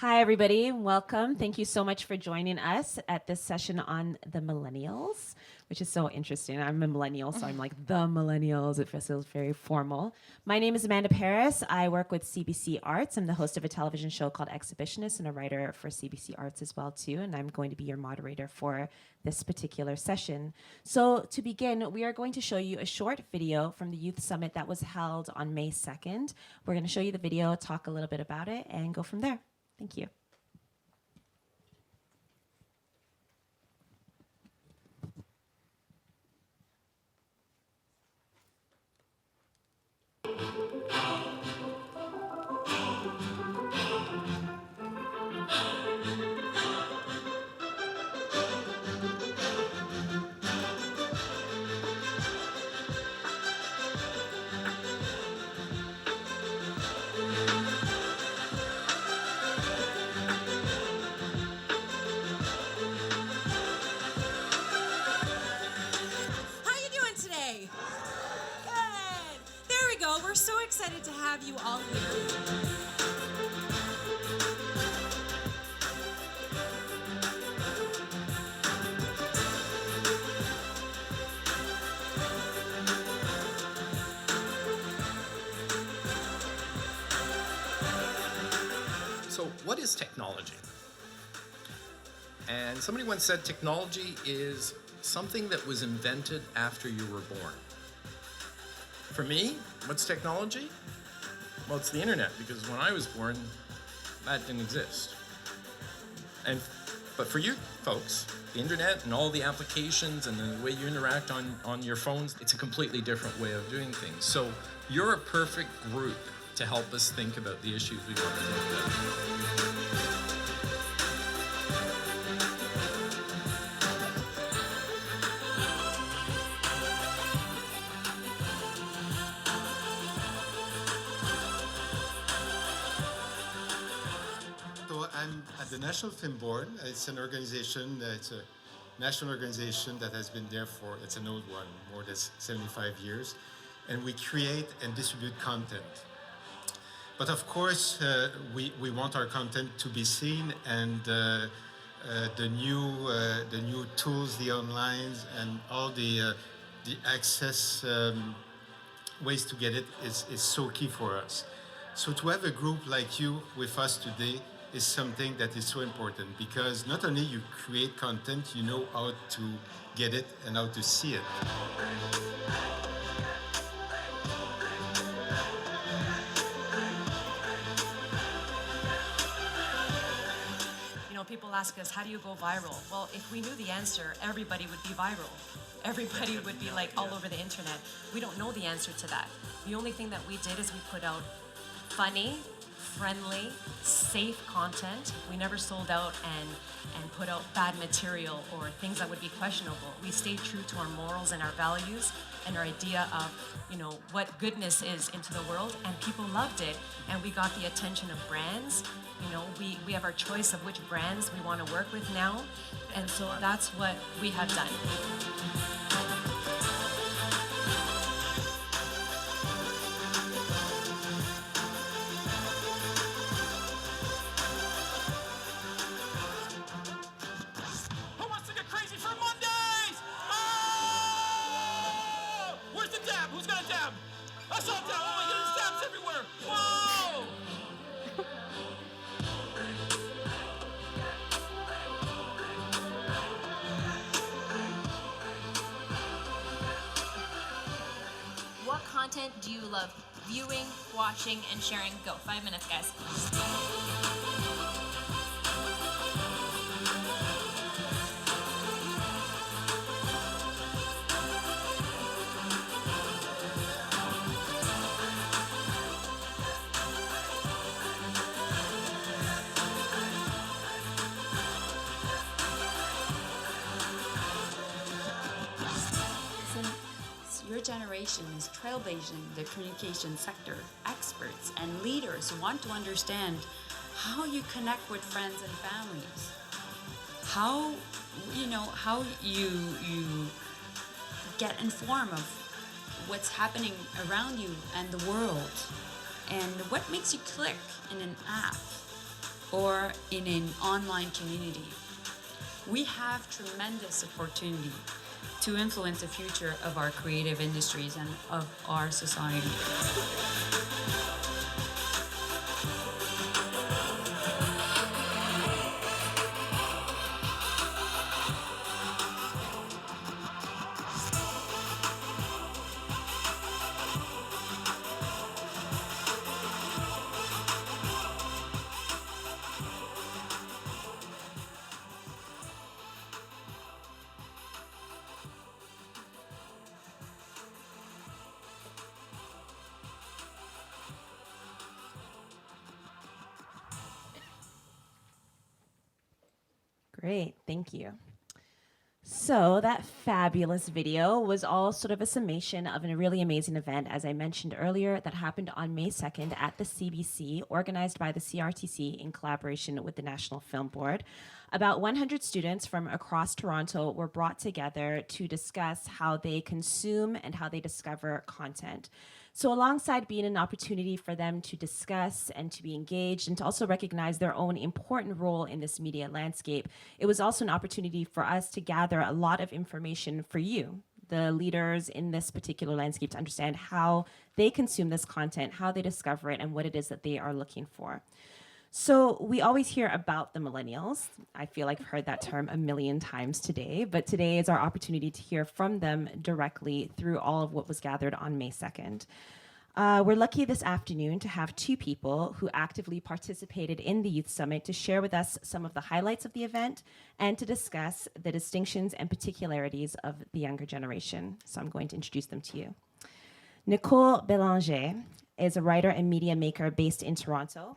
Hi, everybody. Welcome. Thank you so much for joining us at this session on the millennials, which is so interesting. I'm a millennial, so I'm like the millennials. It feels very formal. My name is Amanda Paris. I work with CBC Arts. I'm the host of a television show called Exhibitionist and a writer for CBC Arts as well, too. And I'm going to be your moderator for this particular session. So to begin, we are going to show you a short video from the Youth Summit that was held on May 2nd. We're going to show you the video, talk a little bit about it, and go from there. Thank you. We're so excited to have you all here. So what is technology? And somebody once said technology is something that was invented after you were born. For me, what's technology? Well, it's the internet, because when I was born, that didn't exist. But for you folks, the internet and all the applications and the way you interact on your phones, it's a completely different way of doing things. So you're a perfect group to help us think about the issues we want to think about. I'm at the National Film Board. It's an organization, it's a national organization that has been there for, it's an old one, more than 75 years. And we create and distribute content. But of course, we want our content to be seen, and the new tools, the online, and all the access ways to get it is so key for us. So to have a group like you with us today is something that is so important, because not only you create content, you know how to get it and how to see it. You know, people ask us, how do you go viral? Well, if we knew the answer, everybody would be viral. Everybody would be like all over the internet. We don't know the answer to that. The only thing that we did is we put out funny, friendly, safe content. We never sold out and put out bad material or things that would be questionable. We stayed true to our morals and our values and our idea of, you know, what goodness is into the world, and people loved it, and we got the attention of brands. You know, we have our choice of which brands we want to work with now, and so that's what we have done. What content do you love viewing, watching, and sharing? Go, 5 minutes, guys. Your generation is trailblazing the communication sector. Experts and leaders want to understand how you connect with friends and families, how you get informed of what's happening around you and the world, and what makes you click in an app. or in an online community. We have tremendous opportunity to influence the future of our creative industries and of our society. Great, thank you. So that fabulous video was all sort of a summation of a really amazing event, as I mentioned earlier, that happened on May 2nd at the CBC, organized by the CRTC in collaboration with the National Film Board. About 100 students from across Toronto were brought together to discuss how they consume and how they discover content. So alongside being an opportunity for them to discuss and to be engaged and to also recognize their own important role in this media landscape, it was also an opportunity for us to gather a lot of information for you, the leaders in this particular landscape, to understand how they consume this content, how they discover it, and what it is that they are looking for. So we always hear about the millennials. I feel like I've heard that term a million times today, but today is our opportunity to hear from them directly through all of what was gathered on May 2nd. We're lucky this afternoon to have two people who actively participated in the Youth Summit to share with us some of the highlights of the event and to discuss the distinctions and particularities of the younger generation. So I'm going to introduce them to you. Nicole Bélanger is a writer and media maker based in Toronto.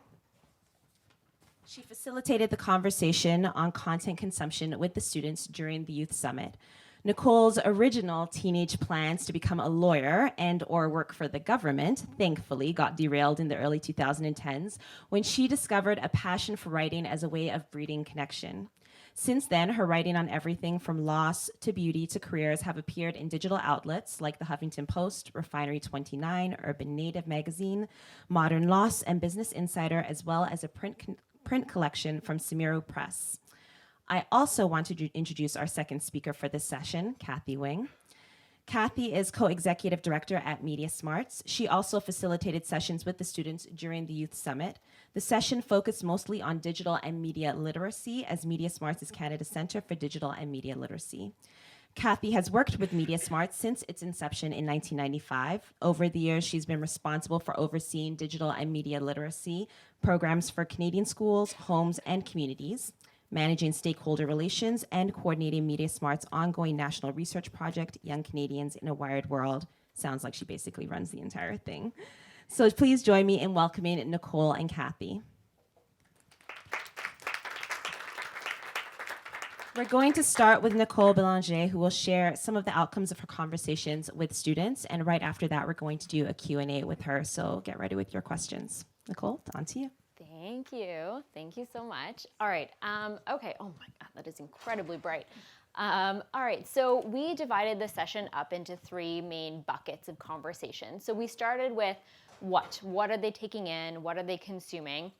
She facilitated the conversation on content consumption with the students during the Youth Summit. Nicole's original teenage plans to become a lawyer and or work for the government, thankfully, got derailed in the early 2010s when she discovered a passion for writing as a way of breeding connection. Since then, her writing on everything from loss to beauty to careers have appeared in digital outlets like the Huffington Post, Refinery 29, Urban Native Magazine, Modern Loss, and Business Insider, as well as a print collection from Samiru Press. I also want to introduce our second speaker for this session, Kathy Wing. Kathy is co-executive director at Media Smarts. She also facilitated sessions with the students during the Youth Summit. The session focused mostly on digital and media literacy, as Media Smarts is Canada's Centre for Digital and Media Literacy. Kathy has worked with Media Smarts since its inception in 1995. Over the years, she's been responsible for overseeing digital and media literacy programs for Canadian schools, homes, and communities, managing stakeholder relations, and coordinating Media Smarts' ongoing national research project, Young Canadians in a Wired World. Sounds like she basically runs the entire thing. So please join me in welcoming Nicole and Kathy. We're going to start with Nicole Bélanger, who will share some of the outcomes of her conversations with students. And right after that, we're going to do a Q&A with her. So get ready with your questions. Nicole, on to you. Thank you. Thank you so much. All right. Okay. Oh my God, that is incredibly bright. All right. So we divided the session up into three main buckets of conversation. So we started with what? What are they taking in? What are they consuming?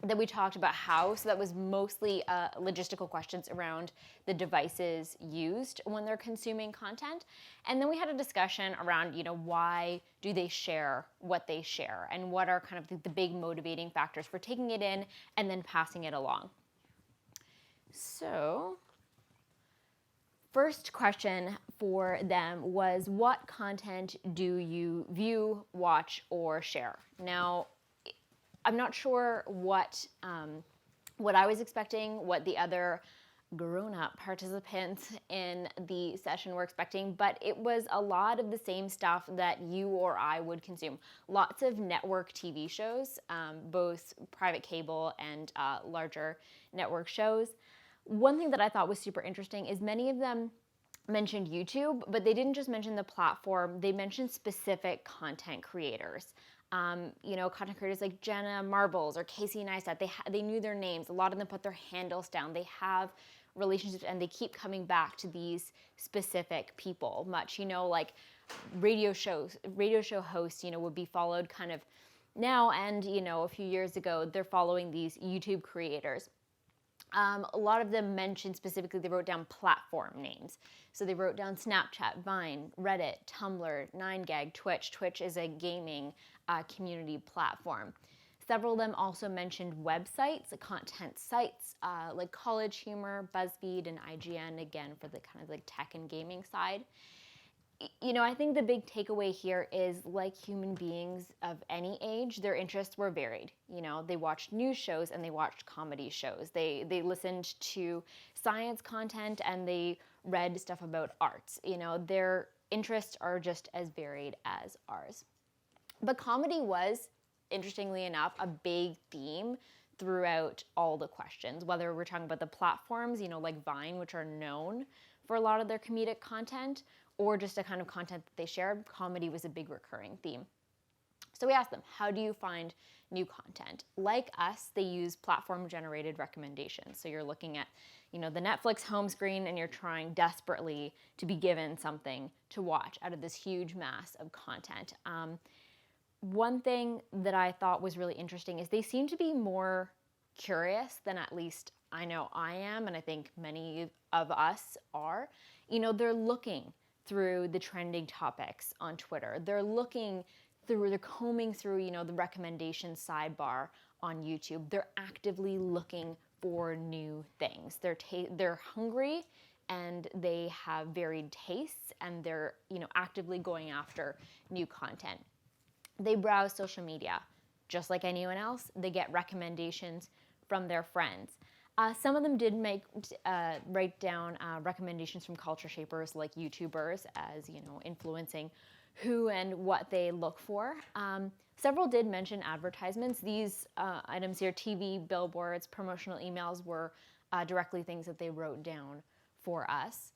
Then we talked about how, so that was mostly logistical questions around the devices used when they're consuming content. And then we had a discussion around, why do they share what they share and what are kind of the big motivating factors for taking it in and then passing it along. So, first question for them was, what content do you view, watch, or share? Now, I'm not sure what I was expecting, what the other grown-up participants in the session were expecting, but it was a lot of the same stuff that you or I would consume. Lots of network TV shows, both private cable and larger network shows. One thing that I thought was super interesting is many of them mentioned YouTube, but they didn't just mention the platform, they mentioned specific content creators. Content creators like Jenna Marbles or Casey Neistat, they knew their names. A lot of them put their handles down. They have relationships and they keep coming back to these specific people. Much, like radio show hosts, would be followed kind of now, and a few years ago, they're following these YouTube creators. A lot of them mentioned specifically, they wrote down platform names. So they wrote down Snapchat, Vine, Reddit, Tumblr, 9gag, Twitch. Twitch is a gaming community platform. Several of them also mentioned websites, content sites like College Humor, BuzzFeed, and IGN, again, for the kind of like tech and gaming side. I think the big takeaway here is, like human beings of any age, their interests were varied. They watched news shows and they watched comedy shows. They listened to science content and they read stuff about arts. Their interests are just as varied as ours. But comedy was, interestingly enough, a big theme throughout all the questions, whether we're talking about the platforms, like Vine, which are known for a lot of their comedic content, or just a kind of content that they shared. Comedy was a big recurring theme. So we asked them, how do you find new content? Like us, they use platform-generated recommendations. So you're looking at, the Netflix home screen and you're trying desperately to be given something to watch out of this huge mass of content. One thing that I thought was really interesting is they seem to be more curious than at least I know I am, and I think many of us are. They're looking through the trending topics on Twitter. They're combing through, the recommendation sidebar on YouTube. They're actively looking for new things. They're hungry and they have varied tastes, and they're, actively going after new content. They browse social media. Just like anyone else, they get recommendations from their friends. Some of them did write down recommendations from culture shapers like YouTubers as, influencing who and what they look for. Several did mention advertisements. These items here, TV, billboards, promotional emails, were directly things that they wrote down for us.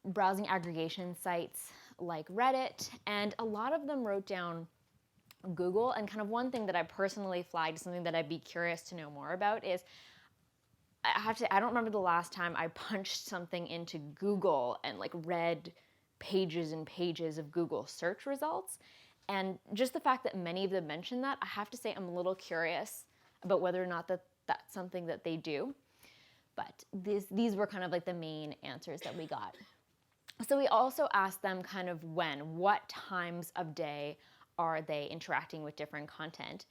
Browsing aggregation sites like Reddit, and a lot of them wrote down Google. And kind of one thing that I personally flagged, something that I'd be curious to know more about, is I don't remember the last time I punched something into Google and read pages and pages of Google search results. And just the fact that many of them mentioned that, I have to say I'm a little curious about whether or not that's something that they do. But these were kind of the main answers that we got. So we also asked them kind of what times of day are they interacting with different content.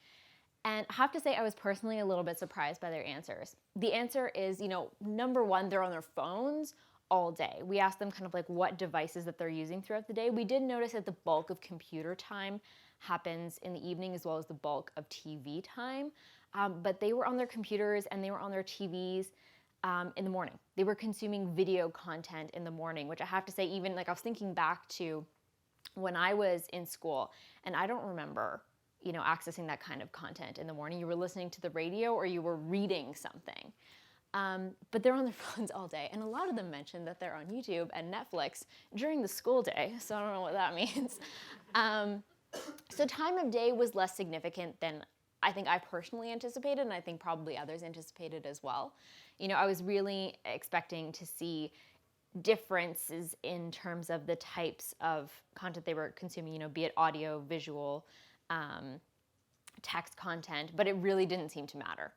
And I have to say I was personally a little bit surprised by their answers. The answer is, number one, they're on their phones all day. We asked them kind of what devices that they're using throughout the day. We did notice that the bulk of computer time happens in the evening, as well as the bulk of TV time. But they were on their computers and they were on their TVs in the morning. They were consuming video content in the morning, which I have to say, even I was thinking back to when I was in school, and I don't remember accessing that kind of content in the morning. You were listening to the radio or you were reading something. But they're on their phones all day. And a lot of them mentioned that they're on YouTube and Netflix during the school day. So I don't know what that means. So time of day was less significant than I think I personally anticipated, and I think probably others anticipated as well. I was really expecting to see differences in terms of the types of content they were consuming, be it audio, visual, text content, but it really didn't seem to matter.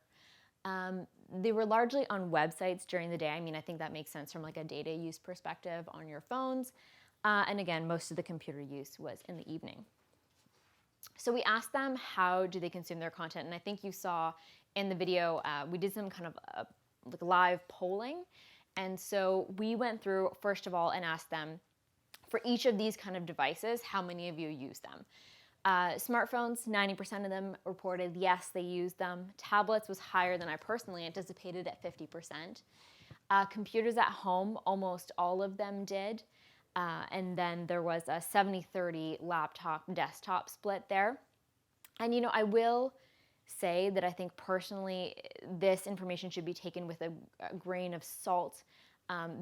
They were largely on websites during the day. I think that makes sense from a data use perspective on your phones. And again, most of the computer use was in the evening. So we asked them how do they consume their content, and I think you saw in the video, we did some kind of live polling. And so we went through, first of all, and asked them, for each of these kind of devices, how many of you use them? Smartphones, 90% of them reported yes, they use them. Tablets was higher than I personally anticipated at 50%. Computers at home, almost all of them did. And then there was a 70-30 laptop-desktop split there. And I will say that I think personally this information should be taken with a grain of salt.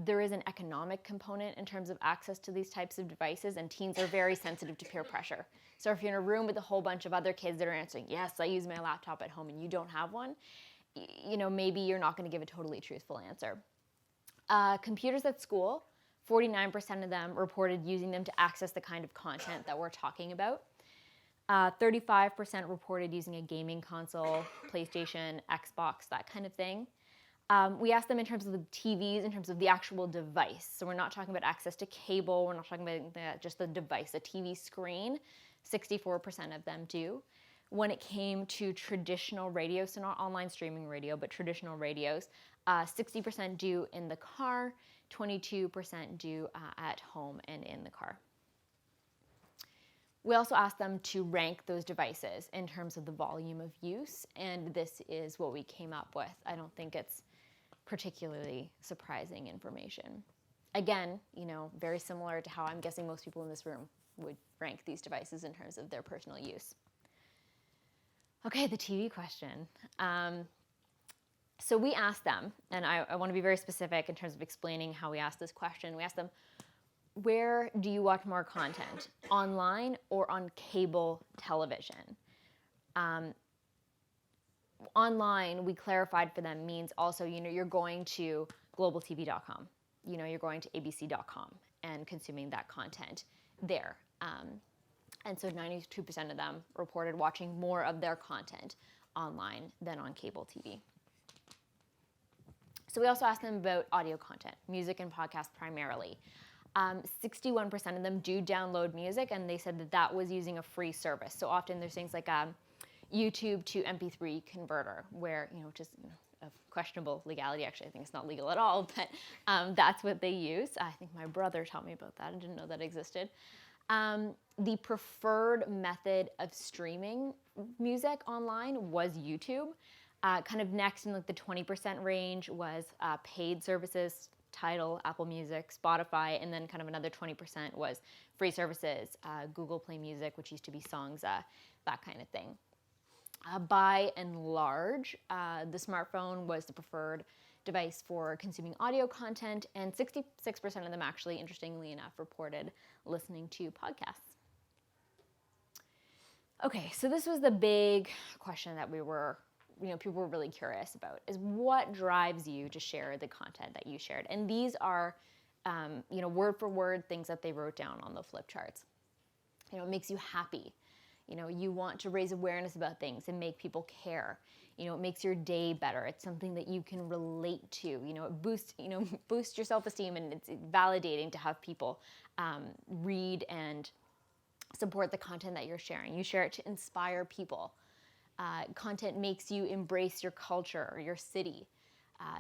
There is an economic component in terms of access to these types of devices, and teens are very sensitive to peer pressure. So if you're in a room with a whole bunch of other kids that are answering, yes, I use my laptop at home, and you don't have one, maybe you're not going to give a totally truthful answer. Computers at school, 49% of them reported using them to access the kind of content that we're talking about. 35% reported using a gaming console, PlayStation, Xbox, that kind of thing. We asked them in terms of the TVs, in terms of the actual device. So we're not talking about access to cable. We're not talking about just the device, a TV screen. 64% of them do. When it came to traditional radio, so not online streaming radio, but traditional radios, 60% do in the car, 22% do at home and in the car. We also asked them to rank those devices in terms of the volume of use, and this is what we came up with. I don't think it's particularly surprising information. Again, very similar to how I'm guessing most people in this room would rank these devices in terms of their personal use. Okay, the TV question. So we asked them, and I want to be very specific in terms of explaining how we asked this question. We asked them, where do you watch more content, online or on cable television? Online, we clarified for them, means also, you're going to globaltv.com, you're going to abc.com and consuming that content there. And so 92% of them reported watching more of their content online than on cable TV. So we also asked them about audio content, music and podcasts primarily. 61% of them do download music, and they said that was using a free service. So often there's things like YouTube to MP3 converter, where, which is of questionable legality. Actually, I think it's not legal at all, but that's what they use. I think my brother taught me about that. I didn't know that existed. The preferred method of streaming music online was YouTube. Kind of next in the 20% range was paid services, Tidal, Apple Music, Spotify, and then kind of another 20% was free services, Google Play Music, which used to be Songs, that kind of thing. By and large, the smartphone was the preferred device for consuming audio content, and 66% of them actually, interestingly enough, reported listening to podcasts. Okay, so this was the big question that people were really curious about, is what drives you to share the content that you shared? And these are, word for word things that they wrote down on the flip charts. It makes you happy. You want to raise awareness about things and make people care. It makes your day better. It's something that you can relate to. It boosts your self-esteem, and it's validating to have people read and support the content that you're sharing. You share it to inspire people. Content makes you embrace your culture or your city,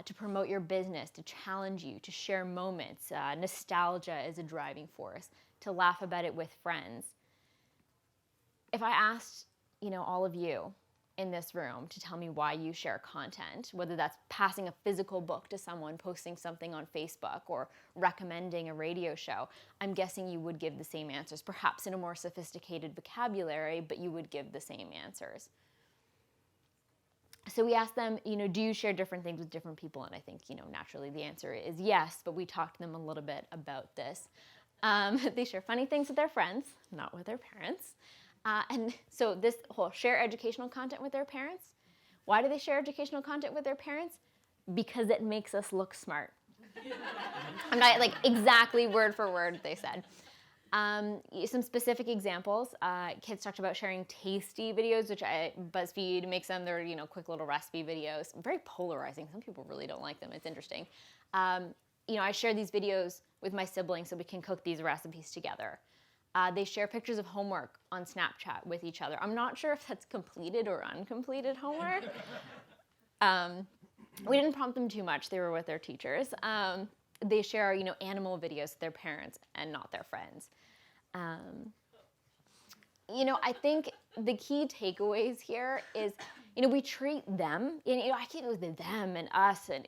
to promote your business, to challenge you, to share moments. Nostalgia is a driving force, to laugh about it with friends. If I asked, all of you in this room to tell me why you share content, whether that's passing a physical book to someone, posting something on Facebook, or recommending a radio show, I'm guessing you would give the same answers, perhaps in a more sophisticated vocabulary, but you would give the same answers. So we asked them, do you share different things with different people? And I think, naturally the answer is yes, but we talked to them a little bit about this. They share funny things with their friends, not with their parents. And so this whole share educational content with their parents. Why do they share educational content with their parents? Because it makes us look smart. I'm not exactly word for word they said. Some specific examples. Kids talked about sharing tasty videos, which BuzzFeed makes them. They're quick little recipe videos. Very polarizing. Some people really don't like them. It's interesting. I share these videos with my siblings so we can cook these recipes together. They share pictures of homework on Snapchat with each other. I'm not sure if that's completed or uncompleted homework. We didn't prompt them too much. They were with their teachers. They share, animal videos with their parents and not their friends. I think the key takeaways here is, we treat them, I can't go with them and us, and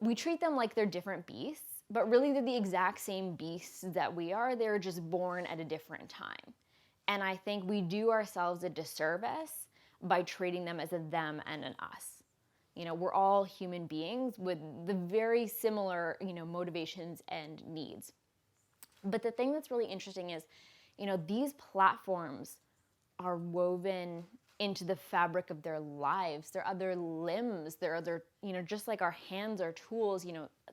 we treat them like they're different beasts. But really, they're the exact same beasts that we are. They're just born at a different time. And I think we do ourselves a disservice by treating them as a them and an us. We're all human beings with the very similar, motivations and needs. But the thing that's really interesting is, these platforms are woven into the fabric of their lives. They're other limbs. They're other, just like our hands are tools,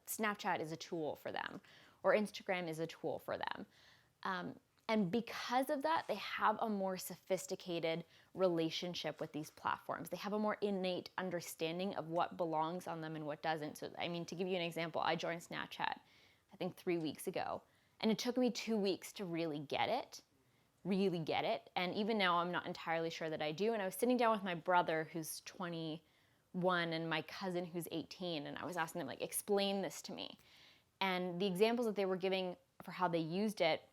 Snapchat is a tool for them, or Instagram is a tool for them. And because of that, they have a more sophisticated relationship with these platforms. They have a more innate understanding of what belongs on them and what doesn't. So, I mean, to give you an example, I joined Snapchat, I think 3 weeks ago, and it took me 2 weeks to really get it. And even now, I'm not entirely sure that I do. And I was sitting down with my brother, who's 21, and my cousin, who's 18, and I was asking them, like, explain this to me. And the examples that they were giving for how they used it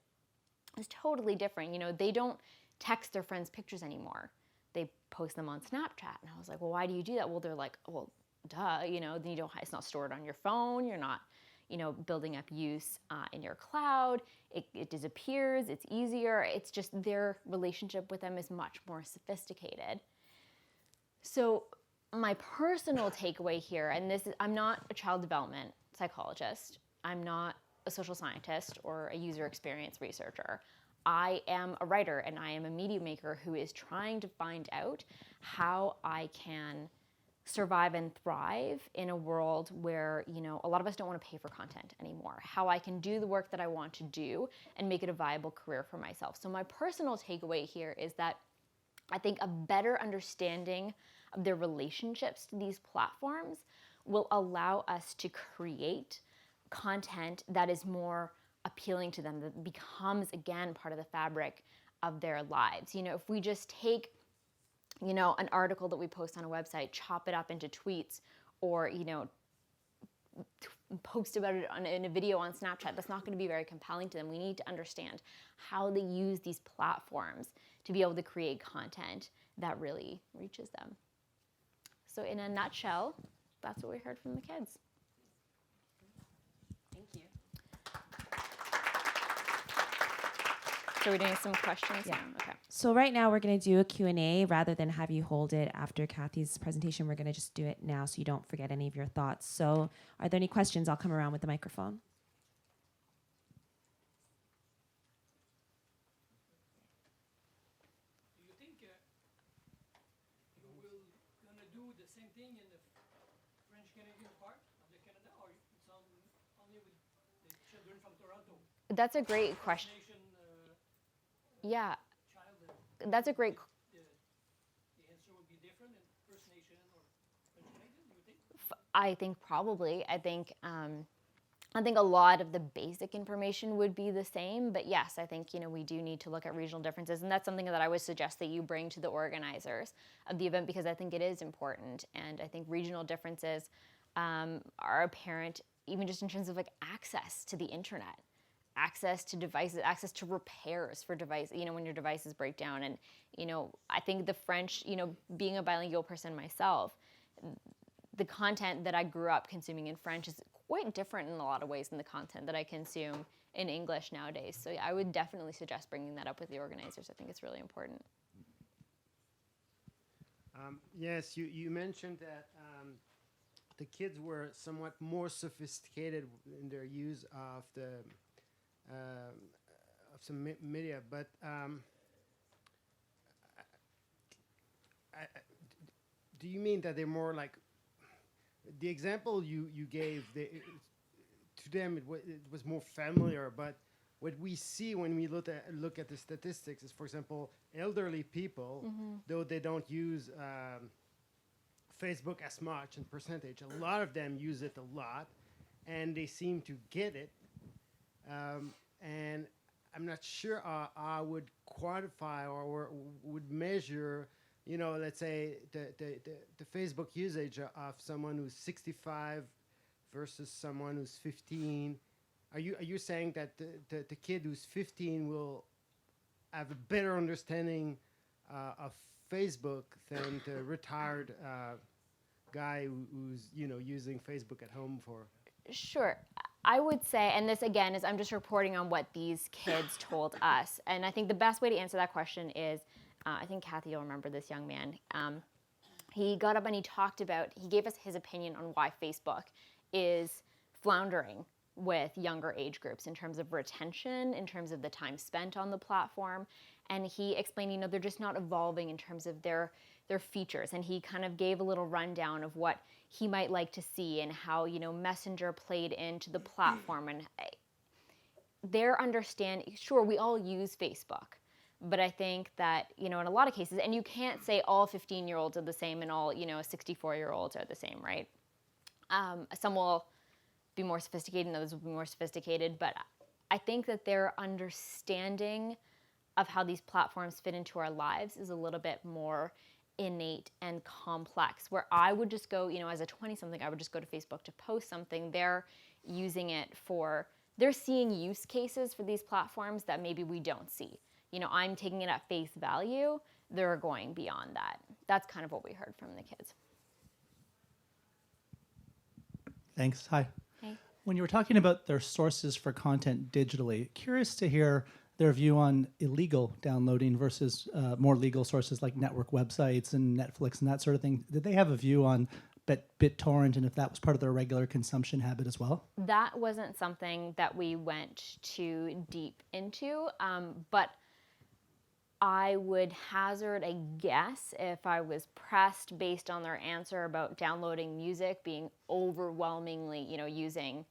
is totally different. You know, they don't text their friends pictures anymore. They post them on Snapchat. And I was like, well, why do you do that? Well, they're like, well, duh, you know, then you don't, it's not stored on your phone. You're not, you know, building up use in your cloud. It disappears. It's easier. It's just their relationship with them is much more sophisticated. So my personal takeaway here, and this is, I'm not a child development psychologist. I'm not a social scientist or a user experience researcher. I am a writer and I am a media maker who is trying to find out how I can survive and thrive in a world where, you know, a lot of us don't want to pay for content anymore. How I can do the work that I want to do and make it a viable career for myself. So my personal takeaway here is that I think a better understanding of their relationships to these platforms will allow us to create content that is more appealing to them, that becomes, again, part of the fabric of their lives. You know, if we just take, you know, an article that we post on a website, chop it up into tweets, or, you know, post about it in a video on Snapchat, that's not going to be very compelling to them. We need to understand how they use these platforms to be able to create content that really reaches them. So in a nutshell, that's what we heard from the kids. Thank you. So we're doing some questions Yeah. now? Okay. So right now we're going to do a Q&A rather than have you hold it after Kathy's presentation. We're going to just do it now so you don't forget any of your thoughts. So are there any questions? I'll come around with the microphone. Do you think you will gonna do the same thing in the French Canadian part of the Canada, or it's only with the children from Toronto? That's a great question. Nation Yeah, child, that's a great the answer would be different in First Nation or French Canadian. Do you think? I think probably. I think a lot of the basic information would be the same, but yes, I think, you know, we do need to look at regional differences, and that's something that I would suggest that you bring to the organizers of the event, because I think it is important, and I think regional differences are apparent even just in terms of like access to the internet, access to devices, access to repairs for devices, you know, when your devices break down. And, you know, I think the French, you know, being a bilingual person myself, the content that I grew up consuming in French is quite different in a lot of ways than the content that I consume in English nowadays. So yeah, I would definitely suggest bringing that up with the organizers. I think it's really important. Yes, you mentioned that the kids were somewhat more sophisticated in their use of the of some media, but do you mean that they're more like the example you gave? To them, it was more familiar, but what we see when we look at the statistics is, for example, elderly people, though they don't use Facebook as much in percentage, a lot of them use it a lot, and they seem to get it. And I'm not sure I would quantify or would measure, you know, let's say the Facebook usage of someone who's 65 versus someone who's 15. Are you saying that the kid who's 15 will have a better understanding of Facebook than the retired guy who's, you know, using Facebook at home for? Sure. I would say, and this again is I'm just reporting on what these kids told us, and I think the best way to answer that question is, I think Kathy, you'll remember this young man. He got up and he gave us his opinion on why Facebook is floundering with younger age groups in terms of retention, in terms of the time spent on the platform. And he explained, you know, they're just not evolving in terms of their features. And he kind of gave a little rundown of what he might like to see and how, you know, Messenger played into the platform. And their understanding, sure, we all use Facebook, but I think that, in a lot of cases, and you can't say all 15-year-olds are the same and all, 64-year-olds are the same, right? Some will be more sophisticated and others will be more sophisticated, but I think that their understanding of how these platforms fit into our lives is a little bit more innate and complex, where I would just go, as a 20-something, I would just go to Facebook to post something. They're using it they're seeing use cases for these platforms that maybe we don't see. I'm taking it at face value. They're going beyond that. That's kind of what we heard from the kids. Thanks. Hi. Hey. When you were talking about their sources for content digitally, curious to hear their view on illegal downloading versus more legal sources like network websites and Netflix and that sort of thing. Did they have a view on BitTorrent and if that was part of their regular consumption habit as well? That wasn't something that we went too deep into, but I would hazard a guess if I was pressed based on their answer about downloading music being overwhelmingly, using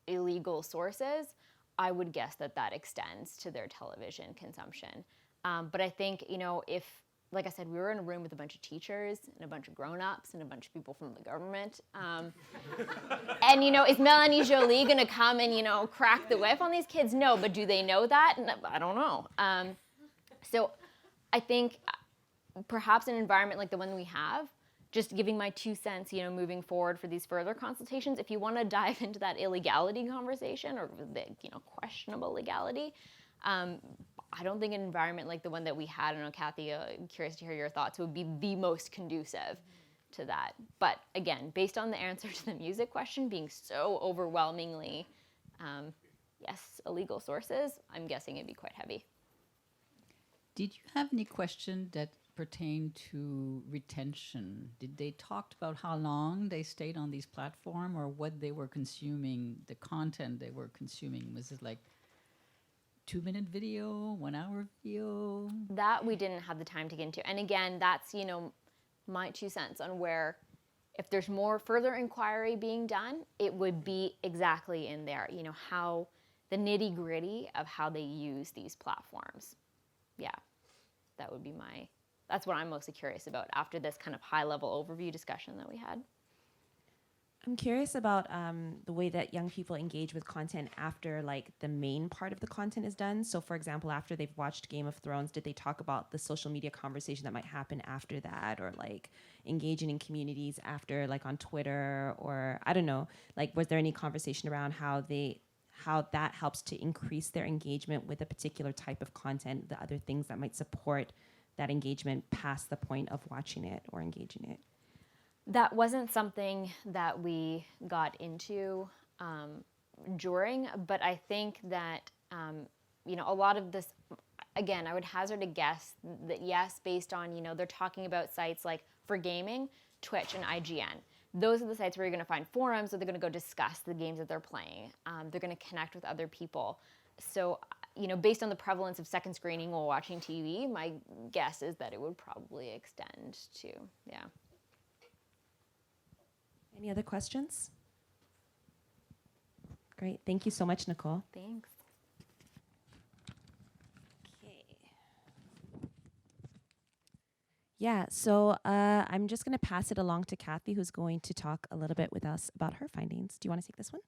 illegal sources. I would guess that extends to their television consumption. But I think, if, like I said, we were in a room with a bunch of teachers and a bunch of grown-ups and a bunch of people from the government. And, is Melanie Jolie going to come and, crack the whip on these kids? No, but do they know that? No, I don't know. So I think perhaps an environment like the one we have, just giving my 2 cents, moving forward for these further consultations, if you want to dive into that illegality conversation or the, questionable legality, I don't think an environment like the one that we had, I don't know, Kathy, curious to hear your thoughts, would be the most conducive to that. But again, based on the answer to the music question being so overwhelmingly, yes, illegal sources, I'm guessing it'd be quite heavy. Did you have any question that pertained to retention? Did they talk about how long they stayed on these platforms or what they were consuming, the content they were consuming? Was it like 2-minute video, 1-hour video? That we didn't have the time to get into. And again, that's, my 2 cents on where if there's more further inquiry being done, it would be exactly in there, how the nitty-gritty of how they use these platforms. Yeah, that would be that's what I'm mostly curious about after this kind of high-level overview discussion that we had. I'm curious about the way that young people engage with content after the main part of the content is done. So for example, after they've watched Game of Thrones, did they talk about the social media conversation that might happen after that, or engaging in communities after, on Twitter, or I don't know, was there any conversation around how that helps to increase their engagement with a particular type of content, the other things that might support that engagement past the point of watching it or engaging it? That wasn't something that we got into during, but I think that, a lot of this, again, I would hazard a guess that yes, based on, they're talking about sites like for gaming, Twitch and IGN. Those are the sites where you're going to find forums, or they're going to go discuss the games that they're playing. They're going to connect with other people. So, based on the prevalence of second screening while watching TV, my guess is that it would probably extend to, yeah. Any other questions? Great. Thank you so much, Nicole. Thanks. Okay. Yeah, so I'm just going to pass it along to Kathy, who's going to talk a little bit with us about her findings. Do you want to take this one?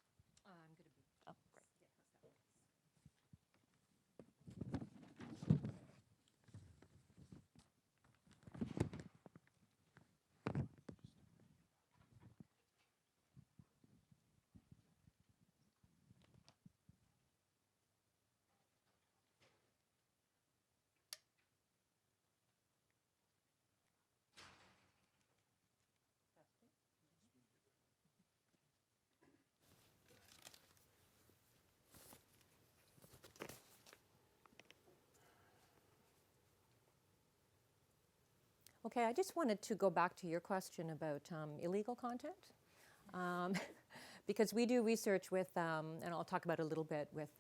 Okay, I just wanted to go back to your question about illegal content, because we do research with, and I'll talk about it a little bit, with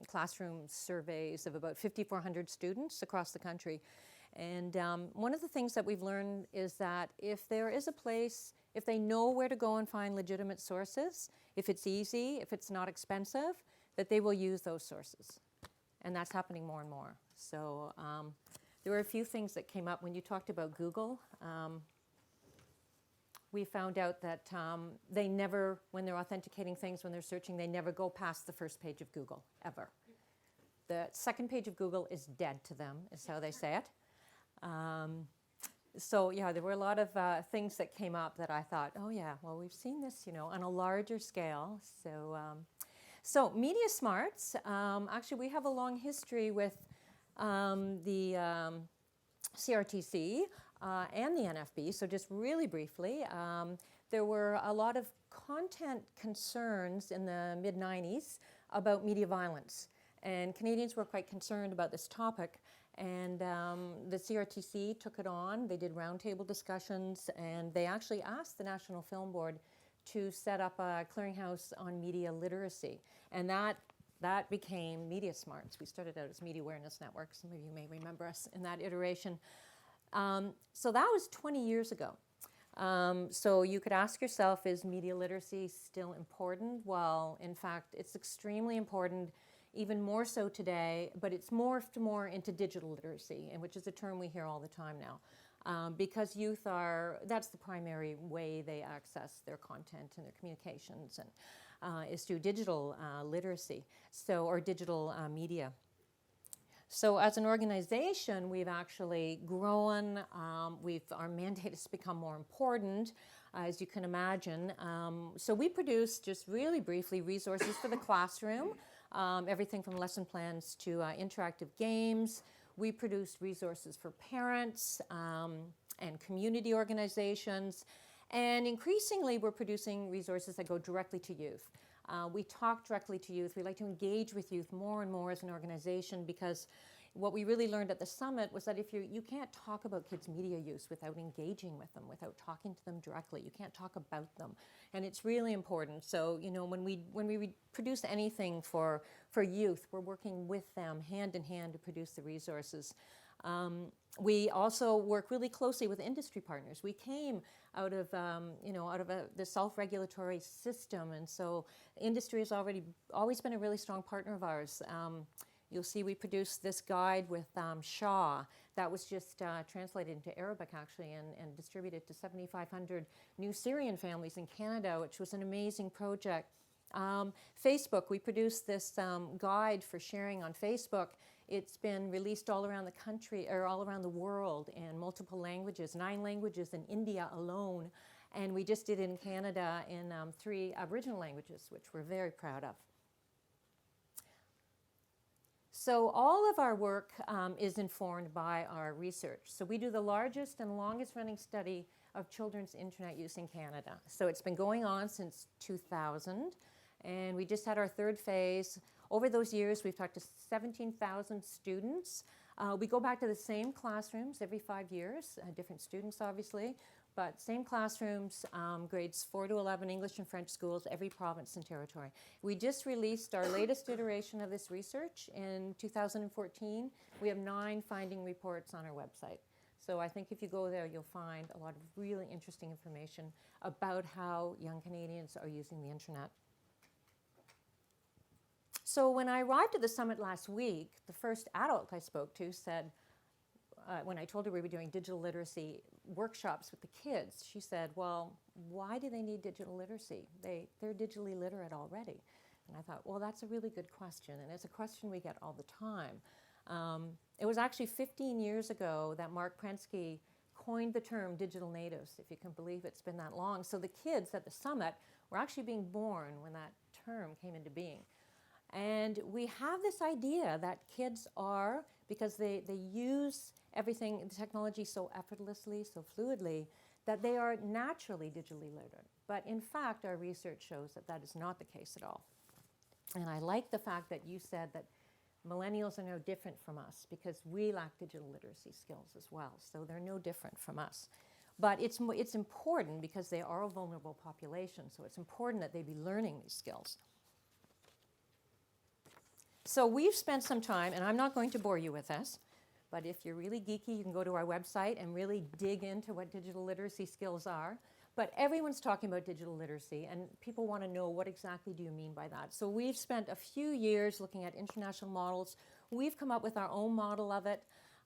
classroom surveys of about 5,400 students across the country. And one of the things that we've learned is that if there is a place, if they know where to go and find legitimate sources, if it's easy, if it's not expensive, that they will use those sources. And that's happening more and more. So there were a few things that came up when you talked about Google. We found out that they never, when they're authenticating things, when they're searching, they never go past the first page of Google, ever. The second page of Google is dead to them, is how they say it. So yeah, there were a lot of things that came up that I thought, oh yeah, well, we've seen this, on a larger scale. So Media Smarts, actually we have a long history with the CRTC and the NFB. So just really briefly, there were a lot of content concerns in the mid-90s about media violence. And Canadians were quite concerned about this topic. And the CRTC took it on. They did roundtable discussions, and they actually asked the National Film Board to set up a clearinghouse on media literacy. And that became Media Smarts. We started out as Media Awareness Network. Some of you may remember us in that iteration. So that was 20 years ago. So you could ask yourself, is media literacy still important? Well, in fact, it's extremely important, even more so today, but it's morphed more into digital literacy, and which is a term we hear all the time now. Because youth that's the primary way they access their content and their communications, and is through digital literacy, or digital media. So as an organization, we've actually grown. Our mandate has become more important, as you can imagine. So we produce, just really briefly, resources for the classroom, everything from lesson plans to interactive games. We produce resources for parents and community organizations. And increasingly, we're producing resources that go directly to youth. We talk directly to youth. We like to engage with youth more and more as an organization, because what we really learned at the summit was that if you can't talk about kids' media use without engaging with them, without talking to them directly. You can't talk about them, and it's really important. So when we produce anything for youth, we're working with them hand in hand to produce the resources. We also work really closely with industry partners. We came out of the self-regulatory system, and so industry has always been a really strong partner of ours. You'll see we produced this guide with Shaw that was just translated into Arabic, actually, and distributed to 7,500 new Syrian families in Canada, which was an amazing project. Facebook, we produced this guide for sharing on Facebook. It's been released all around the country, or all around the world, in multiple languages, 9 languages in India alone. And we just did it in Canada in 3 Aboriginal languages, which we're very proud of. So all of our work is informed by our research. So we do the largest and longest running study of children's internet use in Canada. So it's been going on since 2000, and we just had our 3rd phase. Over those years, we've talked to 17,000 students. We go back to the same classrooms every 5 years, different students obviously, but same classrooms, grades 4 to 11, English and French schools, every province and territory. We just released our latest iteration of this research in 2014. We have 9 finding reports on our website. So I think if you go there, you'll find a lot of really interesting information about how young Canadians are using the internet. So when I arrived at the summit last week, the first adult I spoke to said, when I told her we were doing digital literacy workshops with the kids, she said, well, why do they need digital literacy? They're digitally literate already. And I thought, well, that's a really good question, and it's a question we get all the time. It was actually 15 years ago that Mark Prensky coined the term digital natives, if you can believe it's been that long. So the kids at the summit were actually being born when that term came into being. And we have this idea that kids are, because they use everything, the technology so effortlessly, so fluidly, that they are naturally digitally literate. But in fact, our research shows that that is not the case at all. And I like the fact that you said that millennials are no different from us, because we lack digital literacy skills as well. So they're no different from us. But it's important because they are a vulnerable population. So it's important that they be learning these skills. So we've spent some time, and I'm not going to bore you with this, but if you're really geeky, you can go to our website and really dig into what digital literacy skills are. But everyone's talking about digital literacy, and people want to know what exactly do you mean by that. So we've spent a few years looking at international models. We've come up with our own model of it.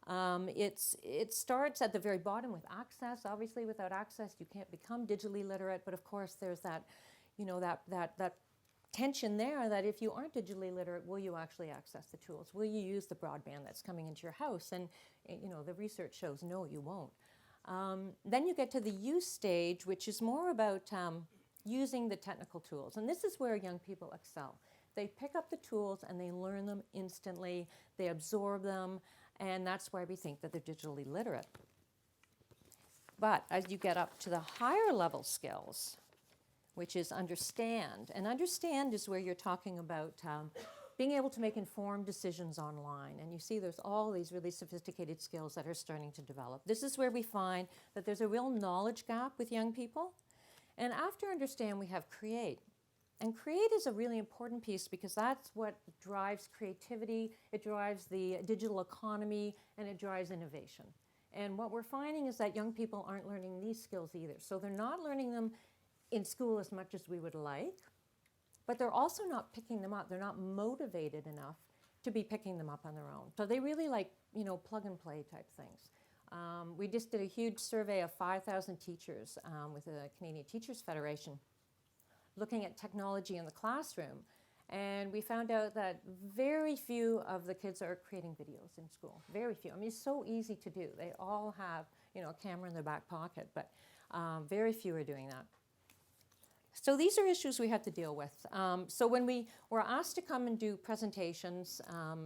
It starts at the very bottom with access. Obviously, without access, you can't become digitally literate. But of course, there's that, that tension there that if you aren't digitally literate, will you actually access the tools? Will you use the broadband that's coming into your house? And the research shows no, you won't. Then you get to the use stage, which is more about using the technical tools. And this is where young people excel. They pick up the tools and they learn them instantly. They absorb them. And that's why we think that they're digitally literate. But as you get up to the higher level skills, which is understand. And understand is where you're talking about being able to make informed decisions online. And you see there's all these really sophisticated skills that are starting to develop. This is where we find that there's a real knowledge gap with young people. And after understand, we have create. And create is a really important piece because that's what drives creativity, it drives the digital economy, and it drives innovation. And what we're finding is that young people aren't learning these skills either. So they're not learning them in school as much as we would like. But they're also not picking them up. They're not motivated enough to be picking them up on their own. So they really like, plug and play type things. We just did a huge survey of 5,000 teachers with the Canadian Teachers Federation looking at technology in the classroom. And we found out that very few of the kids are creating videos in school. Very few. I mean, it's so easy to do. They all have, a camera in their back pocket, but very few are doing that. So these are issues we have to deal with. So when we were asked to come and do presentations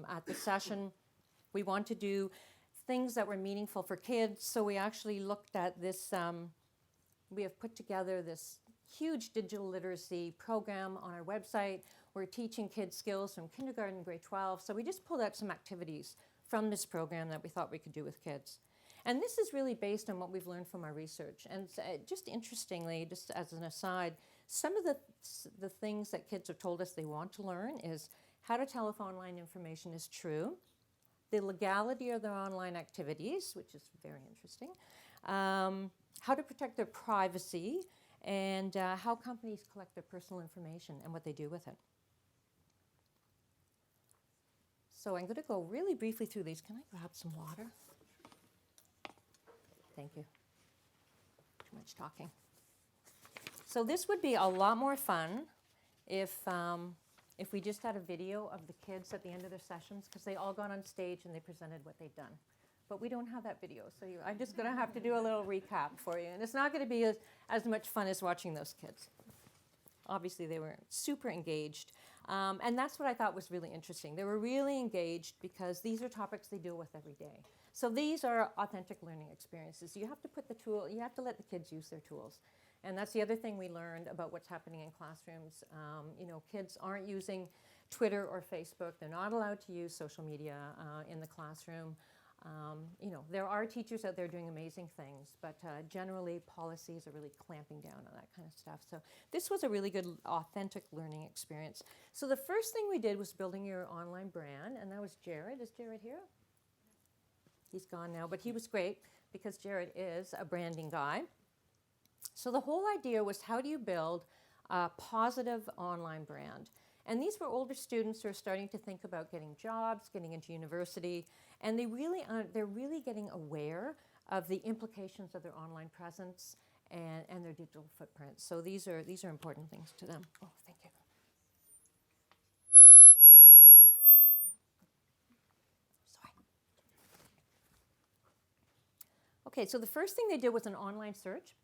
at the session, we want to do things that were meaningful for kids. So we actually looked at this, we have put together this huge digital literacy program on our website. We're teaching kids skills from kindergarten to grade 12. So we just pulled out some activities from this program that we thought we could do with kids. And this is really based on what we've learned from our research. And just interestingly, just as an aside, some of the things that kids have told us they want to learn is how to tell if online information is true, the legality of their online activities, which is very interesting, how to protect their privacy, and how companies collect their personal information and what they do with it. So I'm going to go really briefly through these. Can I grab some water? Thank you. Too much talking. So this would be a lot more fun if we just had a video of the kids at the end of their sessions, because they all got on stage and they presented what they'd done. But we don't have that video, so I'm just going to have to do a little recap for you. And it's not going to be as much fun as watching those kids. Obviously, they were super engaged. And that's what I thought was really interesting. They were really engaged because these are topics they deal with every day. So these are authentic learning experiences. You have to put the tool, you have to let the kids use their tools. And that's the other thing we learned about what's happening in classrooms. Kids aren't using Twitter or Facebook. They're not allowed to use social media in the classroom. There are teachers out there doing amazing things, but generally policies are really clamping down on that kind of stuff. So this was a really good, authentic learning experience. So the first thing we did was building your online brand, and that was Jared. Is Jared here? He's gone now, but he was great because Jared is a branding guy. So the whole idea was, how do you build a positive online brand? And these were older students who are starting to think about getting jobs, getting into university, and they're really getting aware of the implications of their online presence and their digital footprint. So these are important things to them. Oh, thank you. Sorry. Okay, so the first thing they did was an online search.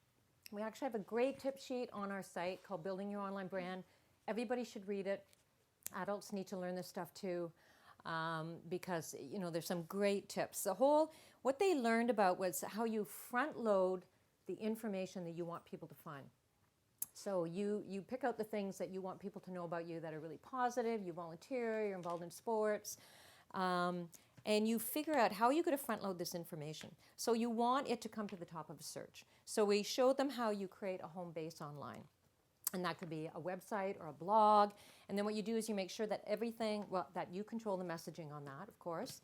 We actually have a great tip sheet on our site called Building Your Online Brand. Everybody should read it. Adults need to learn this stuff too, because there's some great tips. What they learned about was how you front load the information that you want people to find. So you pick out the things that you want people to know about you that are really positive. You volunteer, you're involved in sports, and you figure out how you're going to front load this information. So you want it to come to the top of a search. So we showed them how you create a home base online. And that could be a website or a blog. And then what you do is you make sure that that you control the messaging on that, of course.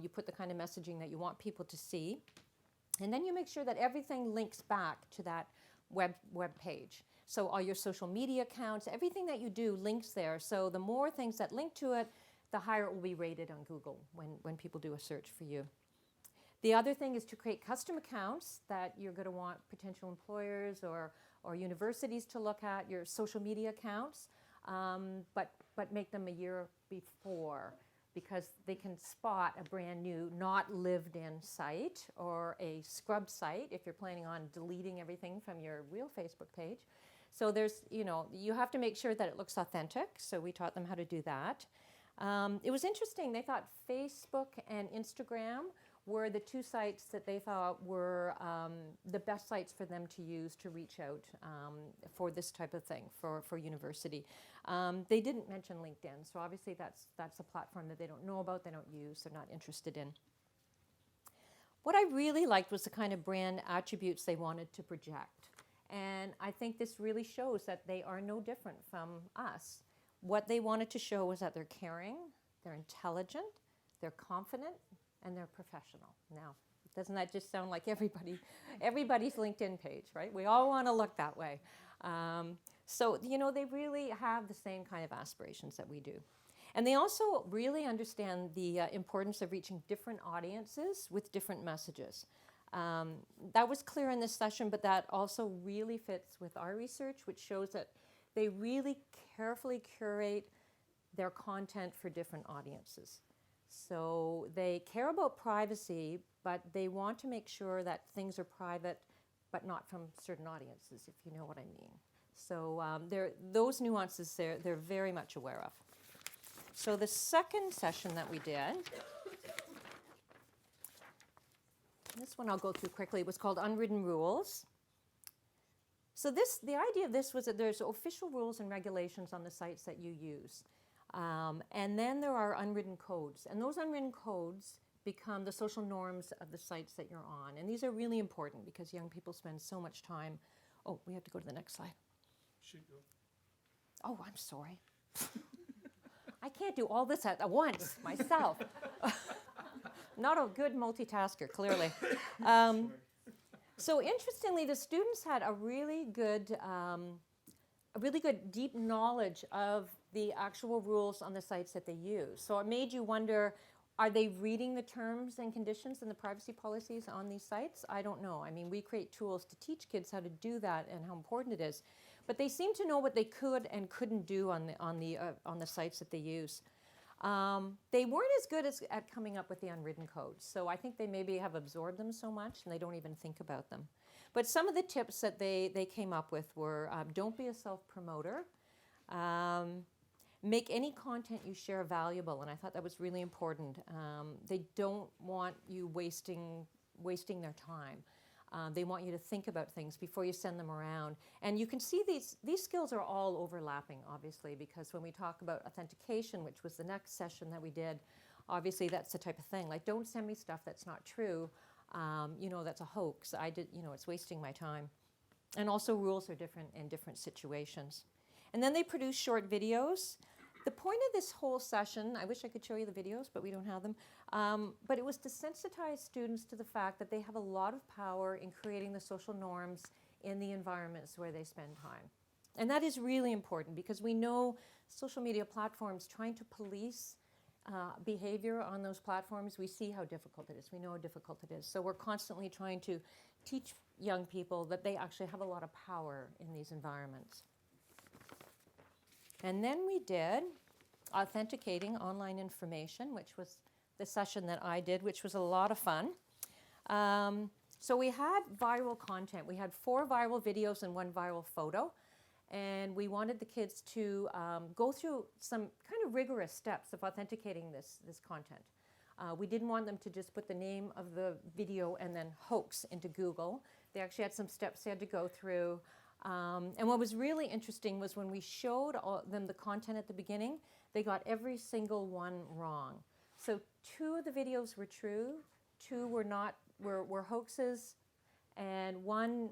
You put the kind of messaging that you want people to see. And then you make sure that everything links back to that web page. So all your social media accounts, everything that you do links there. So the more things that link to it, the higher it will be rated on Google when people do a search for you. The other thing is to create custom accounts that you're going to want potential employers or universities to look at, your social media accounts, but make them a year before, because they can spot a brand new, not lived in site or a scrub site if you're planning on deleting everything from your real Facebook page. So there's, you have to make sure that it looks authentic. So we taught them how to do that. It was interesting. They thought Facebook and Instagram were the two sites that they thought were the best sites for them to use to reach out for this type of thing, for university. They didn't mention LinkedIn, so obviously that's a platform that they don't know about, they don't use, they're not interested in. What I really liked was the kind of brand attributes they wanted to project. And I think this really shows that they are no different from us. What they wanted to show was that they're caring, they're intelligent, they're confident, and they're professional. Now, doesn't that just sound like everybody's LinkedIn page, right? We all want to look that way. So, they really have the same kind of aspirations that we do. And they also really understand the importance of reaching different audiences with different messages. That was clear in this session, but that also really fits with our research, which shows that they really carefully curate their content for different audiences. So they care about privacy, but they want to make sure that things are private, but not from certain audiences, if you know what I mean. So those nuances they're very much aware of. So the second session that we did, this one I'll go through quickly, was called Unwritten Rules. So the idea of this was that there's official rules and regulations on the sites that you use. And then there are unwritten codes. And those unwritten codes become the social norms of the sites that you're on. And these are really important because young people spend so much time. Oh, we have to go to the next slide. Oh, I'm sorry. I can't do all this at once myself. Not a good multitasker, clearly. So interestingly, the students had a really good deep knowledge of the actual rules on the sites that they use. So it made you wonder, are they reading the terms and conditions and the privacy policies on these sites? I don't know. I mean, we create tools to teach kids how to do that and how important it is. But they seem to know what they could and couldn't do on the sites that they use. They weren't as good at coming up with the unwritten codes. So I think they maybe have absorbed them so much and they don't even think about them. But some of the tips that they came up with were, don't be a self-promoter. Make any content you share valuable, and I thought that was really important. They don't want you wasting their time. They want you to think about things before you send them around. And you can see these skills are all overlapping, obviously, because when we talk about authentication, which was the next session that we did, obviously that's the type of thing. Like, don't send me stuff that's not true. That's a hoax. It's wasting my time. And also rules are different in different situations. And then they produce short videos. The point of this whole session, I wish I could show you the videos, but we don't have them, but it was to sensitize students to the fact that they have a lot of power in creating the social norms in the environments where they spend time. And that is really important because we know social media platforms trying to police behavior on those platforms, we see how difficult it is. We know how difficult it is. So we're constantly trying to teach young people that they actually have a lot of power in these environments. And then we did authenticating online information, which was the session that I did, which was a lot of fun. So we had viral content. We had 4 viral videos and 1 viral photo. And we wanted the kids to go through some kind of rigorous steps of authenticating this content. We didn't want them to just put the name of the video and then hoax into Google. They actually had some steps they had to go through. And what was really interesting was when we showed them the content at the beginning, they got every single one wrong. So 2 of the videos were true, 2 were hoaxes, and 1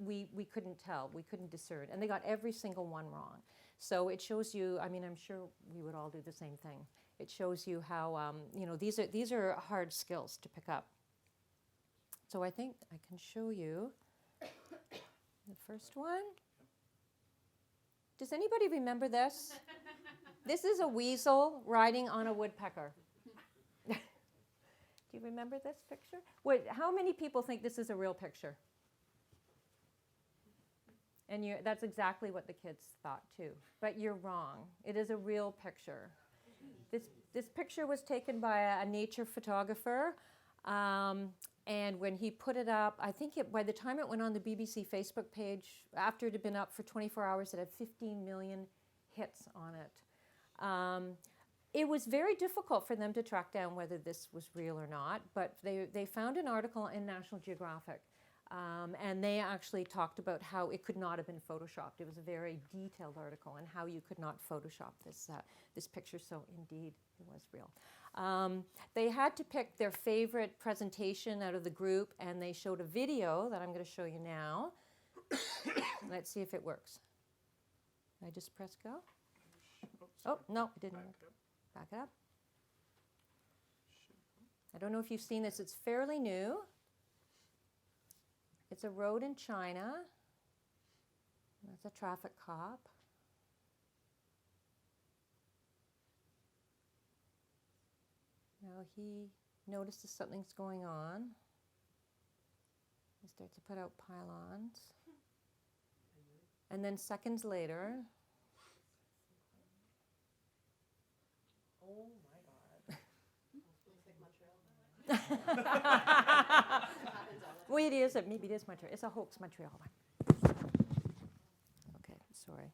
we couldn't tell, we couldn't discern, and they got every single one wrong. So it shows you, I mean, I'm sure we would all do the same thing. It shows you how, these are hard skills to pick up. So I think I can show you The first one. Does anybody remember this? This is a weasel riding on a woodpecker. Do you remember this picture? Wait, how many people think this is a real picture? And that's exactly what the kids thought too. But you're wrong. It is a real picture. This picture was taken by a nature photographer. And when he put it up, I think by the time it went on the BBC Facebook page, after it had been up for 24 hours, it had 15 million hits on it. It was very difficult for them to track down whether this was real or not, but they found an article in National Geographic, and they actually talked about how it could not have been photoshopped. It was a very detailed article on how you could not Photoshop this picture, so indeed it was real. They had to pick their favorite presentation out of the group, and they showed a video that I'm going to show you now. Let's see if it works. I just press go? Oh, no, it didn't work. Back it up. I don't know if you've seen this. It's fairly new. It's a road in China. That's a traffic cop. Now he notices something's going on. He starts to put out pylons. And then seconds later, oh my God. Well, it is. Maybe it is Montreal. It's a hoax, Montreal one. Okay, sorry.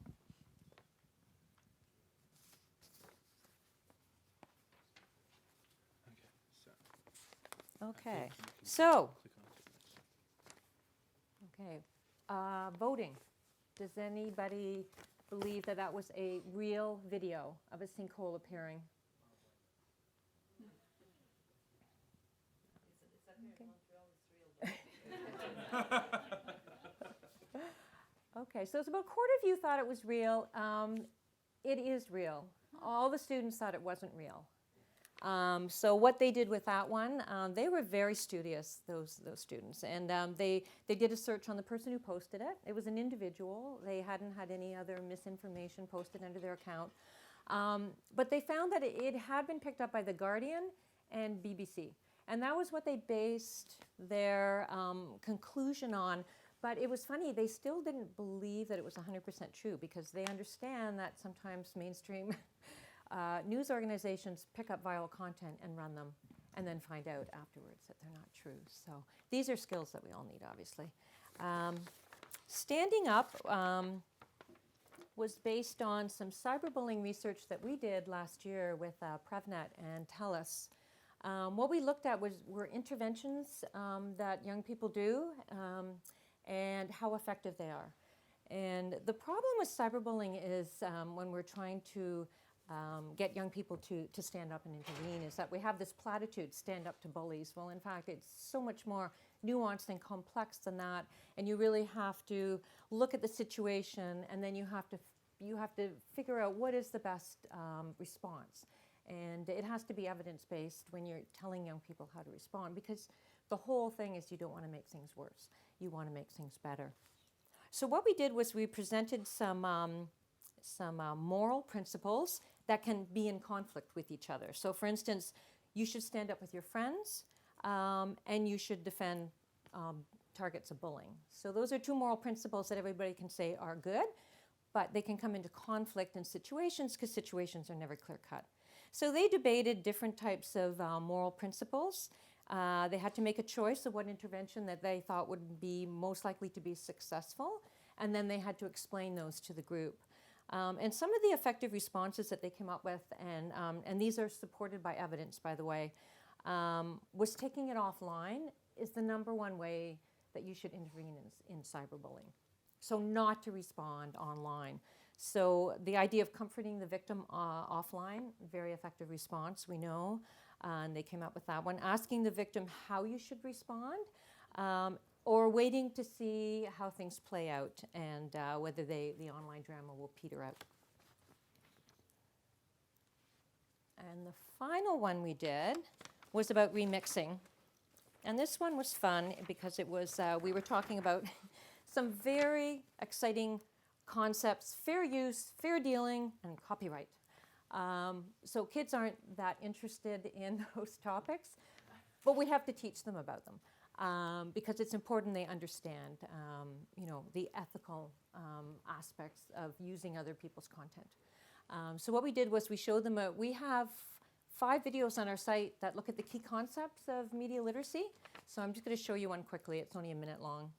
Okay, so, voting. Does anybody believe that that was a real video of a sinkhole appearing? Okay, so it's about a quarter of you thought it was real. It is real. All the students thought it wasn't real. So what they did with that one, they were very studious, those students, and they did a search on the person who posted it. It was an individual. They hadn't had any other misinformation posted under their account. But they found that it had been picked up by The Guardian and BBC. And that was what they based their conclusion on. But it was funny, they still didn't believe that it was 100% true, because they understand that sometimes mainstream news organizations pick up viral content and run them and then find out afterwards that they're not true. So these are skills that we all need, obviously. Standing Up was based on some cyberbullying research that we did last year with PrevNet and TELUS. What we looked at were interventions that young people do and how effective they are. And the problem with cyberbullying is when we're trying to get young people to stand up and intervene, is that we have this platitude, stand up to bullies. Well, in fact, it's so much more nuanced and complex than that, and you really have to look at the situation, and then you have to figure out what is the best response. And it has to be evidence-based when you're telling young people how to respond, because the whole thing is you don't want to make things worse. You want to make things better. So what we did was we presented some moral principles that can be in conflict with each other. So for instance, you should stand up with your friends, and you should defend targets of bullying. So those are two moral principles that everybody can say are good, but they can come into conflict in situations because situations are never clear-cut. So they debated different types of moral principles. They had to make a choice of what intervention that they thought would be most likely to be successful, and then they had to explain those to the group. And some of the effective responses that they came up with, and these are supported by evidence, by the way, was taking it offline is the number one way that you should intervene in cyberbullying. So not to respond online. So the idea of comforting the victim offline, very effective response, we know, and they came up with that one. Asking the victim how you should respond, or waiting to see how things play out and whether the online drama will peter out. And the final one we did was about remixing. And this one was fun because it was, we were talking about some very exciting concepts: fair use, fair dealing, and copyright. So kids aren't that interested in those topics, but we have to teach them about them because it's important they understand, the ethical aspects of using other people's content. So what we did was we showed them, we have 5 videos on our site that look at the key concepts of media literacy. So I'm just going to show you one quickly. It's only a minute long.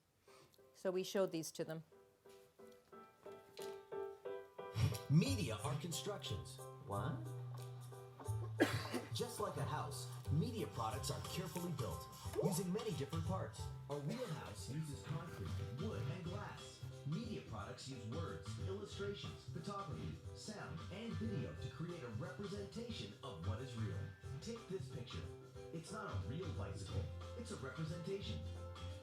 So we showed these to them. Media are constructions. What? Just like a house, media products are carefully built, using many different parts. A real house uses concrete, wood, and glass. Media products use words, illustrations, photography, sound, and video to create a representation of what is real. Take this picture. It's not a real bicycle, it's a representation.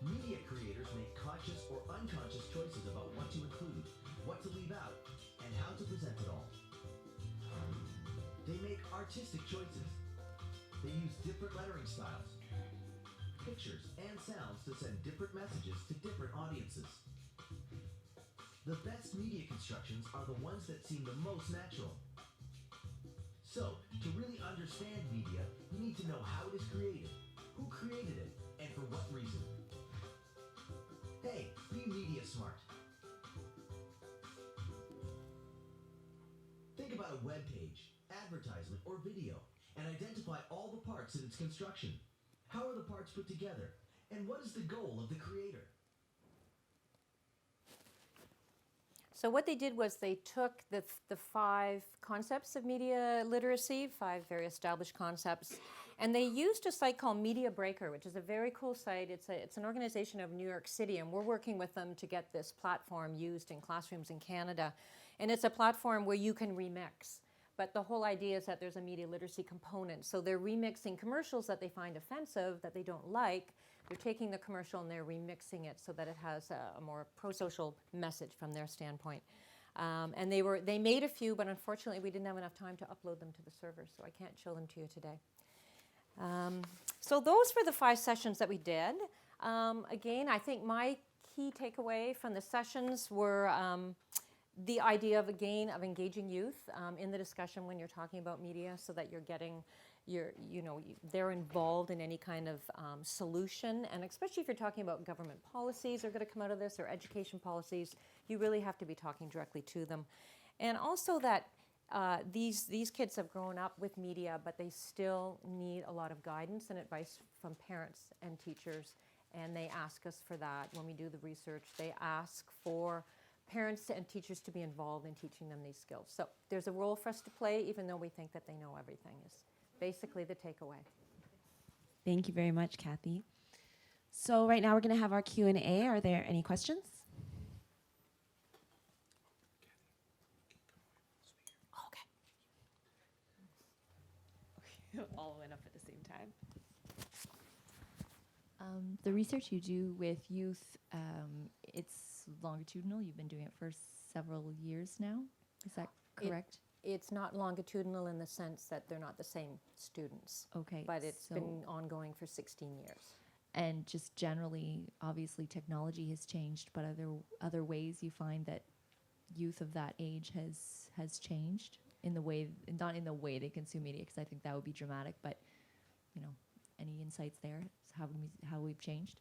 Media creators make conscious or unconscious choices about what to include, what to leave out, and how to present it all. They make artistic choices. They use different lettering styles, pictures, and sounds to send different messages to different audiences. The best media constructions are the ones that seem the most natural. So, to really understand media, you need to know how it is created, who created it, and for what reason. Hey, be media smart. Think about a web page, advertisement, or video, and identify all the parts in its construction. How are the parts put together? And what is the goal of the creator? So what they did was they took the 5 concepts of media literacy, 5 very established concepts, and they used a site called Media Breaker, which is a very cool site. It's an organization of New York City, and we're working with them to get this platform used in classrooms in Canada. And it's a platform where you can remix. But the whole idea is that there's a media literacy component. So they're remixing commercials that they find offensive, that they don't like. They're taking the commercial and they're remixing it so that it has a more pro-social message from their standpoint. And they made a few, but unfortunately we didn't have enough time to upload them to the server, so I can't show them to you today. So those were the 5 sessions that we did. Again, I think my key takeaway from the sessions were the idea of engaging youth in the discussion when you're talking about media, so that you're getting they're involved in any kind of solution, and especially if you're talking about government policies are going to come out of this, or education policies, you really have to be talking directly to them. And also that these kids have grown up with media, but they still need a lot of guidance and advice from parents and teachers, and they ask us for that when we do the research. They ask for parents and teachers to be involved in teaching them these skills. So there's a role for us to play, even though we think that they know everything, is basically the takeaway. Thank you very much, Kathy. So right now we're going to have our Q&A. Are there any questions? Okay. All went up at the same time. The research you do with youth, it's longitudinal. You've been doing it for several years now. Is that correct? It's not longitudinal in the sense that they're not the same students. Okay. But it's been ongoing for 16 years. And just generally, obviously, technology has changed, but other ways you find that youth of that age has changed in the way, not in the way they consume media, because I think that would be dramatic, but any insights there? How we've changed?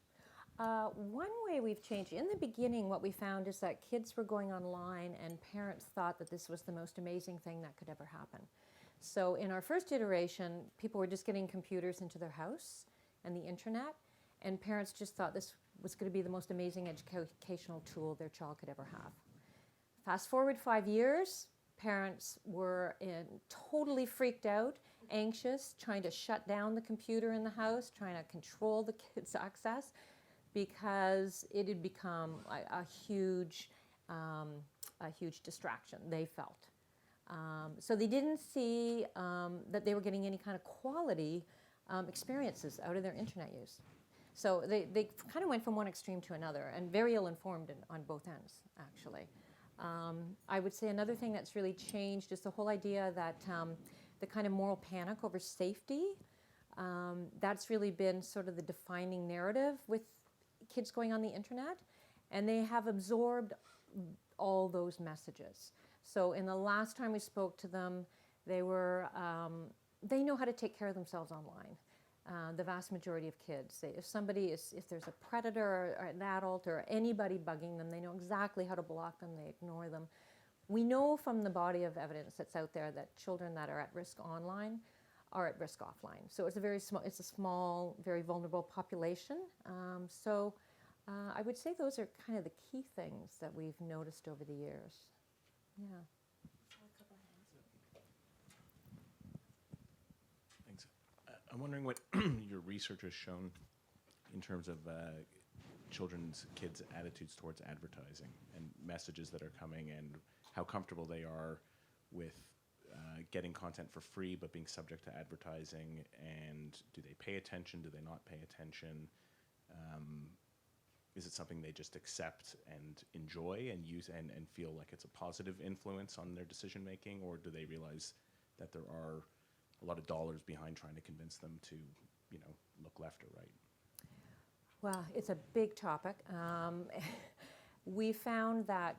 One way we've changed, in the beginning, what we found is that kids were going online and parents thought that this was the most amazing thing that could ever happen. So in our first iteration, people were just getting computers into their house and the internet, and parents just thought this was going to be the most amazing educational tool their child could ever have. Fast forward 5 years, parents were totally freaked out, anxious, trying to shut down the computer in the house, trying to control the kids' access, because it had become a huge distraction, they felt. So they didn't see that they were getting any kind of quality experiences out of their internet use. So they kind of went from one extreme to another, and very ill-informed on both ends, actually. I would say another thing that's really changed is the whole idea that the kind of moral panic over safety, that's really been sort of the defining narrative with kids going on the internet. And they have absorbed all those messages. So in the last time we spoke to them, they know how to take care of themselves online. The vast majority of kids, if there's a predator or an adult or anybody bugging them, they know exactly how to block them, they ignore them. We know from the body of evidence that's out there that children that are at risk online are at risk offline. So it's a small, very vulnerable population. I would say those are kind of the key things that we've noticed over the years. Yeah. Thanks. I'm wondering what your research has shown in terms of kids' attitudes towards advertising and messages that are coming, and how comfortable they are with getting content for free but being subject to advertising, and do they pay attention, do they not pay attention? Is it something they just accept and enjoy and use and feel like it's a positive influence on their decision making, or do they realize that there are a lot of dollars behind trying to convince them to, look left or right? Well, it's a big topic. We found that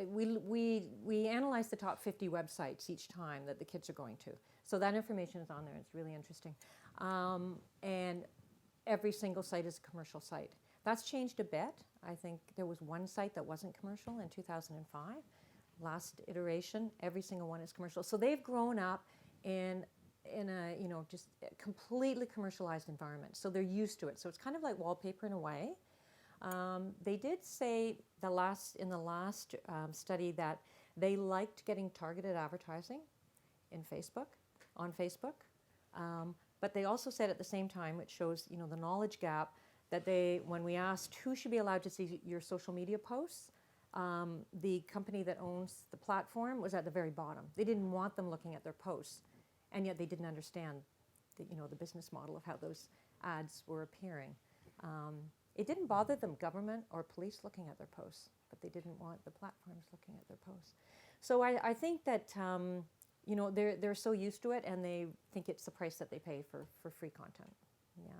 we analyze the top 50 websites each time that the kids are going to. So that information is on there. It's really interesting. And every single site is a commercial site. That's changed a bit. I think there was one site that wasn't commercial in 2005. Last iteration, every single one is commercial. So they've grown up in a just completely commercialized environment. So they're used to it. So it's kind of like wallpaper in a way. They did say in the last study that they liked getting targeted advertising on Facebook. But they also said at the same time, which shows the knowledge gap, that when we asked who should be allowed to see your social media posts, the company that owns the platform was at the very bottom. They didn't want them looking at their posts, and yet they didn't understand the business model of how those ads were appearing. It didn't bother them, government or police, looking at their posts, but they didn't want the platforms looking at their posts. So I think that they're so used to it, and they think it's the price that they pay for free content. Yeah.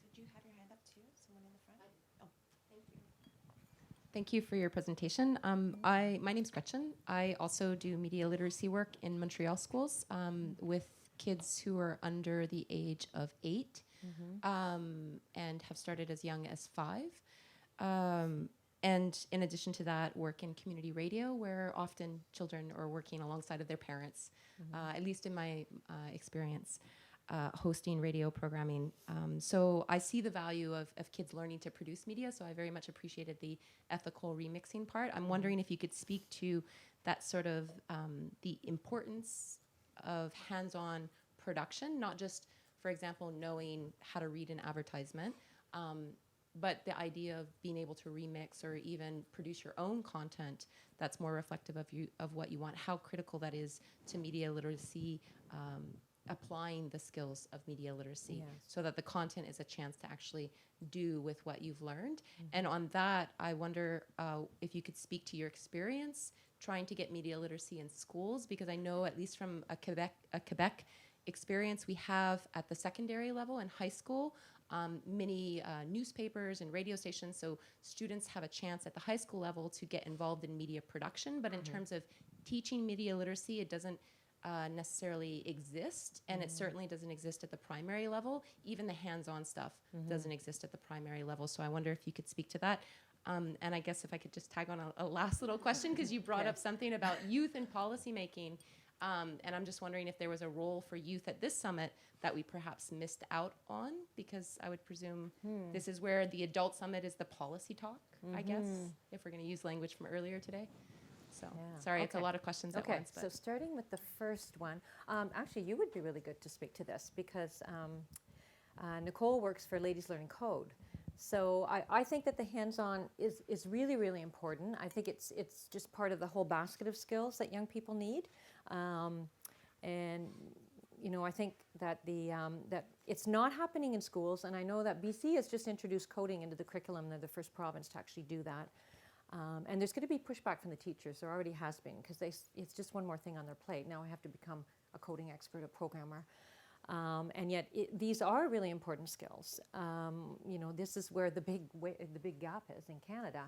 Did you have your hand up too? Someone in the front? Oh, thank you. Thank you for your presentation. My name's Gretchen. I also do media literacy work in Montreal schools with kids who are under the age of 8. And have started as young as 5. And in addition to that, work in community radio, where often children are working alongside of their parents, at least in my experience, hosting radio programming. So I see the value of kids learning to produce media, so I very much appreciated the ethical remixing part. I'm wondering if you could speak to that sort of the importance of hands-on production, not just, for example, knowing how to read an advertisement, but the idea of being able to remix or even produce your own content that's more reflective of what you want, how critical that is to media literacy, applying the skills of media literacy, so that the content is a chance to actually do with what you've learned. And on that, I wonder if you could speak to your experience trying to get media literacy in schools, because I know, at least from a Quebec experience, we have at the secondary level in high school many newspapers and radio stations, so students have a chance at the high school level to get involved in media production. But in terms of teaching media literacy, it doesn't necessarily exist, and it certainly doesn't exist at the primary level. Even the hands-on stuff doesn't exist at the primary level. So I wonder if you could speak to that. And I guess if I could just tag on a last little question, because you brought up something about youth and policymaking. And I'm just wondering if there was a role for youth at this summit that we perhaps missed out on, because I would presume this is where the adult summit is the policy talk, I guess, if we're going to use language from earlier today. So sorry, it's a lot of questions at once. So starting with the first one, actually you would be really good to speak to this, because Nicole works for Ladies Learning Code. So I think that the hands-on is really, really important. I think it's just part of the whole basket of skills that young people need. And I think that that it's not happening in schools, and I know that BC has just introduced coding into the curriculum. They're the first province to actually do that. And there's going to be pushback from the teachers. There already has been, because it's just one more thing on their plate. Now I have to become a coding expert, a programmer. And yet, these are really important skills. This is where the big gap is in Canada.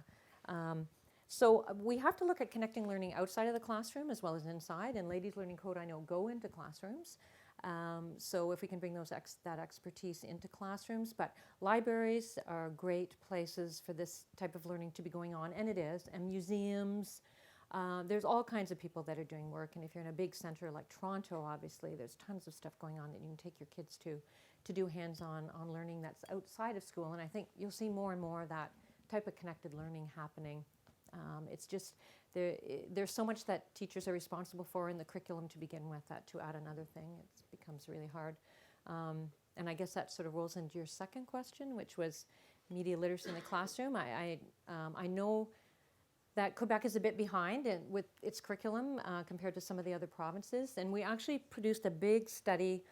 So we have to look at connecting learning outside of the classroom as well as inside. And Ladies Learning Code, I know, go into classrooms. So if we can bring that expertise into classrooms, but libraries are great places for this type of learning to be going on, and it is, and museums. There's all kinds of people that are doing work, and if you're in a big center like Toronto, obviously, there's tons of stuff going on that you can take your kids to do hands-on learning that's outside of school, and I think you'll see more and more of that type of connected learning happening. It's just, there's so much that teachers are responsible for in the curriculum to begin with that to add another thing, it becomes really hard. And I guess that sort of rolls into your second question, which was media literacy in the classroom. I know that Quebec is a bit behind with its curriculum compared to some of the other provinces. And we actually produced a big study,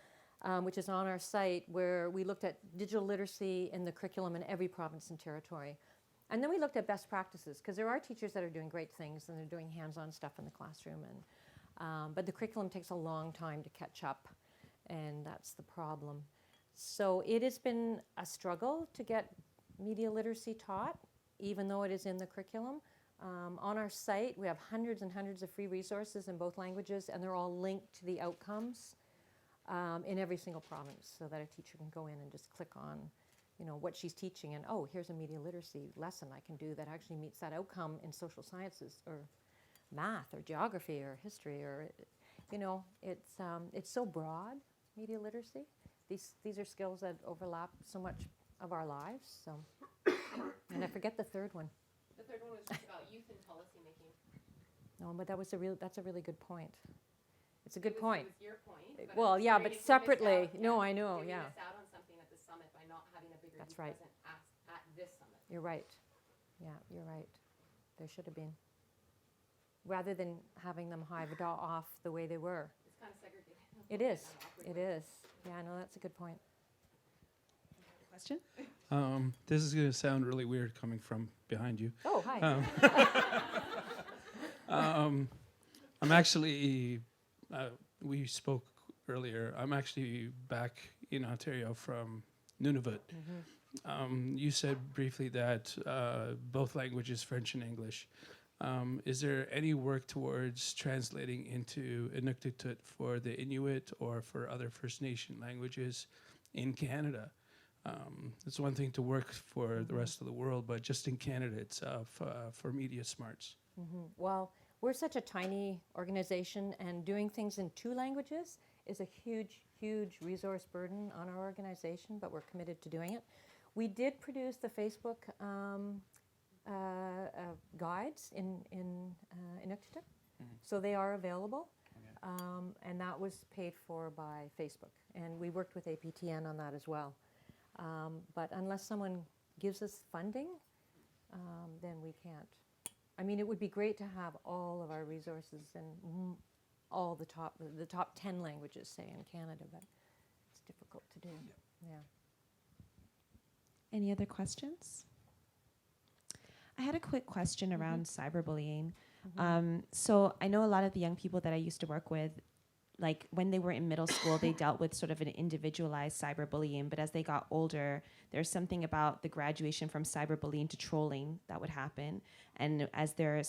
which is on our site, where we looked at digital literacy in the curriculum in every province and territory. And then we looked at best practices, because there are teachers that are doing great things and they're doing hands-on stuff in the classroom. But the curriculum takes a long time to catch up, and that's the problem. So it has been a struggle to get media literacy taught, even though it is in the curriculum. On our site, we have hundreds and hundreds of free resources in both languages, and they're all linked to the outcomes in every single province, so that a teacher can go in and just click on what she's teaching, and here's a media literacy lesson I can do that actually meets that outcome in social sciences or math or geography or history, or it's so broad, media literacy. These are skills that overlap so much of our lives. So, and I forget the third one. The third one was just about youth and policy making. No, but that's a really good point. It's a good point. It was your point. But Well, I'm yeah, afraid but if we separately. missed out, No, I know, if we yeah. missed out on something at the summit by not having a bigger That's youth right. present at this summit. You're right. Yeah, you're right. There should have been. Rather than having them hived off the way they were. It's kind of segregated. It is. It is. Yeah, no, that's a good point. Question? This is going to sound really weird coming from behind you. Oh, hi. I'm actually, we spoke earlier, I'm actually back in Ontario from Nunavut. You said briefly that both languages, French and English. Is there any work towards translating into Inuktitut for the Inuit or for other First Nation languages in Canada? It's one thing to work for the rest of the world, but just in Canada itself, for media smarts. Well, we're such a tiny organization, and doing things in 2 languages is a huge, huge resource burden on our organization, but we're committed to doing it. We did produce the Facebook guides in Inuktitut, so they are available, and that was paid for by Facebook, and we worked with APTN on that as well. But unless someone gives us funding, then we can't. I mean, it would be great to have all of our resources in all the top 10 languages, say, in Canada, but it's difficult to do. Yeah. Any other questions? I had a quick question around cyberbullying. So I know a lot of the young people that I used to work with, like when they were in middle school, they dealt with sort of an individualized cyberbullying, but as they got older, there's something about the graduation from cyberbullying to trolling that would happen. And as their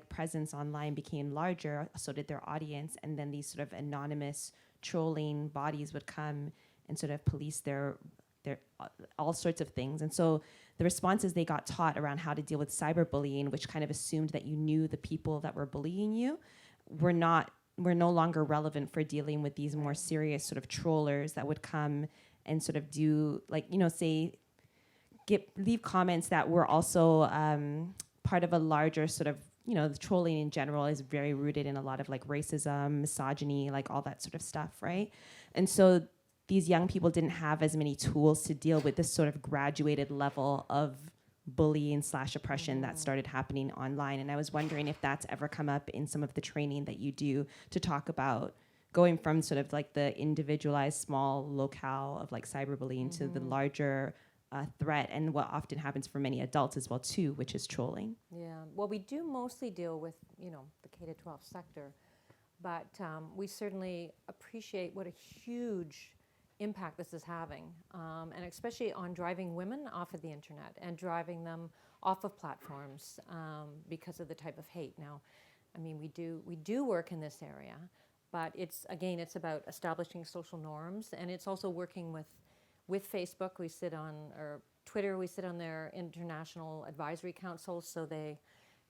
presence online became larger, so did their audience, and then these sort of anonymous trolling bodies would come and sort of police their all sorts of things. And so the responses they got taught around how to deal with cyberbullying, which kind of assumed that you knew the people that were bullying you, were no longer relevant for dealing with these more serious sort of trollers that would come and sort of do, leave comments that were also part of a larger sort of, the trolling in general is very rooted in a lot of racism, misogyny, all that sort of stuff, right? And so these young people didn't have as many tools to deal with this sort of graduated level of bullying / oppression that started happening online. And I was wondering if that's ever come up in some of the training that you do to talk about going from sort of the individualized small locale of cyberbullying to the larger threat, and what often happens for many adults as well too, which is trolling. Yeah, well, we do mostly deal with, the K-12 sector, but we certainly appreciate what a huge impact this is having, and especially on driving women off of the internet and driving them off of platforms because of the type of hate. Now, I mean, we do work in this area, but it's about establishing social norms, and it's also working with Facebook. We sit on, or Twitter, we sit on their international advisory council, so they,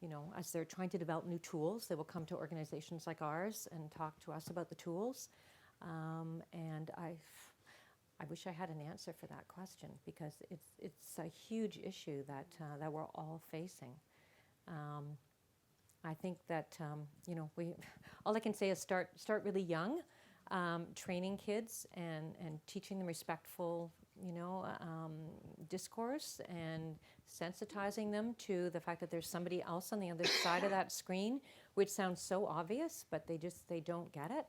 you know, as they're trying to develop new tools, they will come to organizations like ours and talk to us about the tools. And I wish I had an answer for that question, because it's a huge issue that we're all facing. I think that you know, all I can say is start really young, training kids and teaching them respectful, you know, discourse, and sensitizing them to the fact that there's somebody else on the other side of that screen, which sounds so obvious, but they don't get it.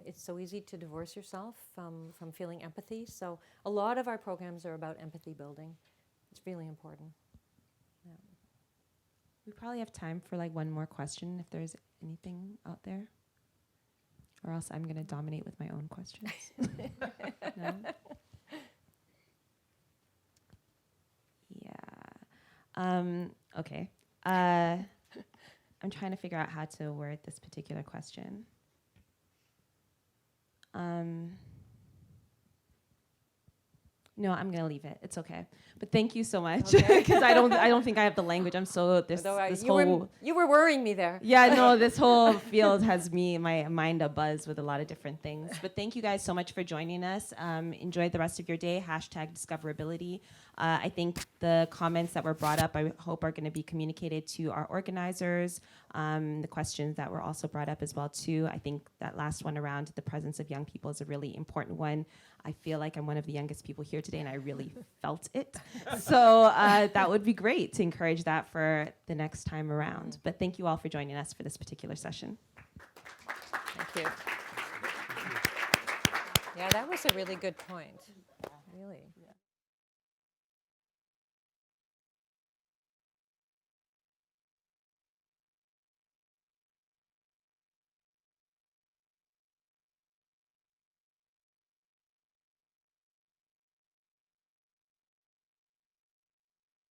It's so easy to divorce yourself from feeling empathy. So a lot of our programs are about empathy building. It's really important. Yeah. We probably have time for like one more question if there's anything out there. Or else I'm going to dominate with my own questions. No? Yeah. Okay. I'm trying to figure out how to word this particular question. No, I'm gonna leave it. It's okay. But thank you so much, because I don't think I have the language. I'm so this whole. You were worrying me there. Yeah, no, this whole field has my mind abuzz with a lot of different things. But thank you guys so much for joining us. Enjoy the rest of your day. #discoverability. I think the comments that were brought up, I hope, are going to be communicated to our organizers. The questions that were also brought up as well too. I think that last one around the presence of young people is a really important one. I feel like I'm one of the youngest people here today, and I really felt it. So that would be great to encourage that for the next time around. But thank you all for joining us for this particular session. Thank you. Yeah, that was a really good point. Really.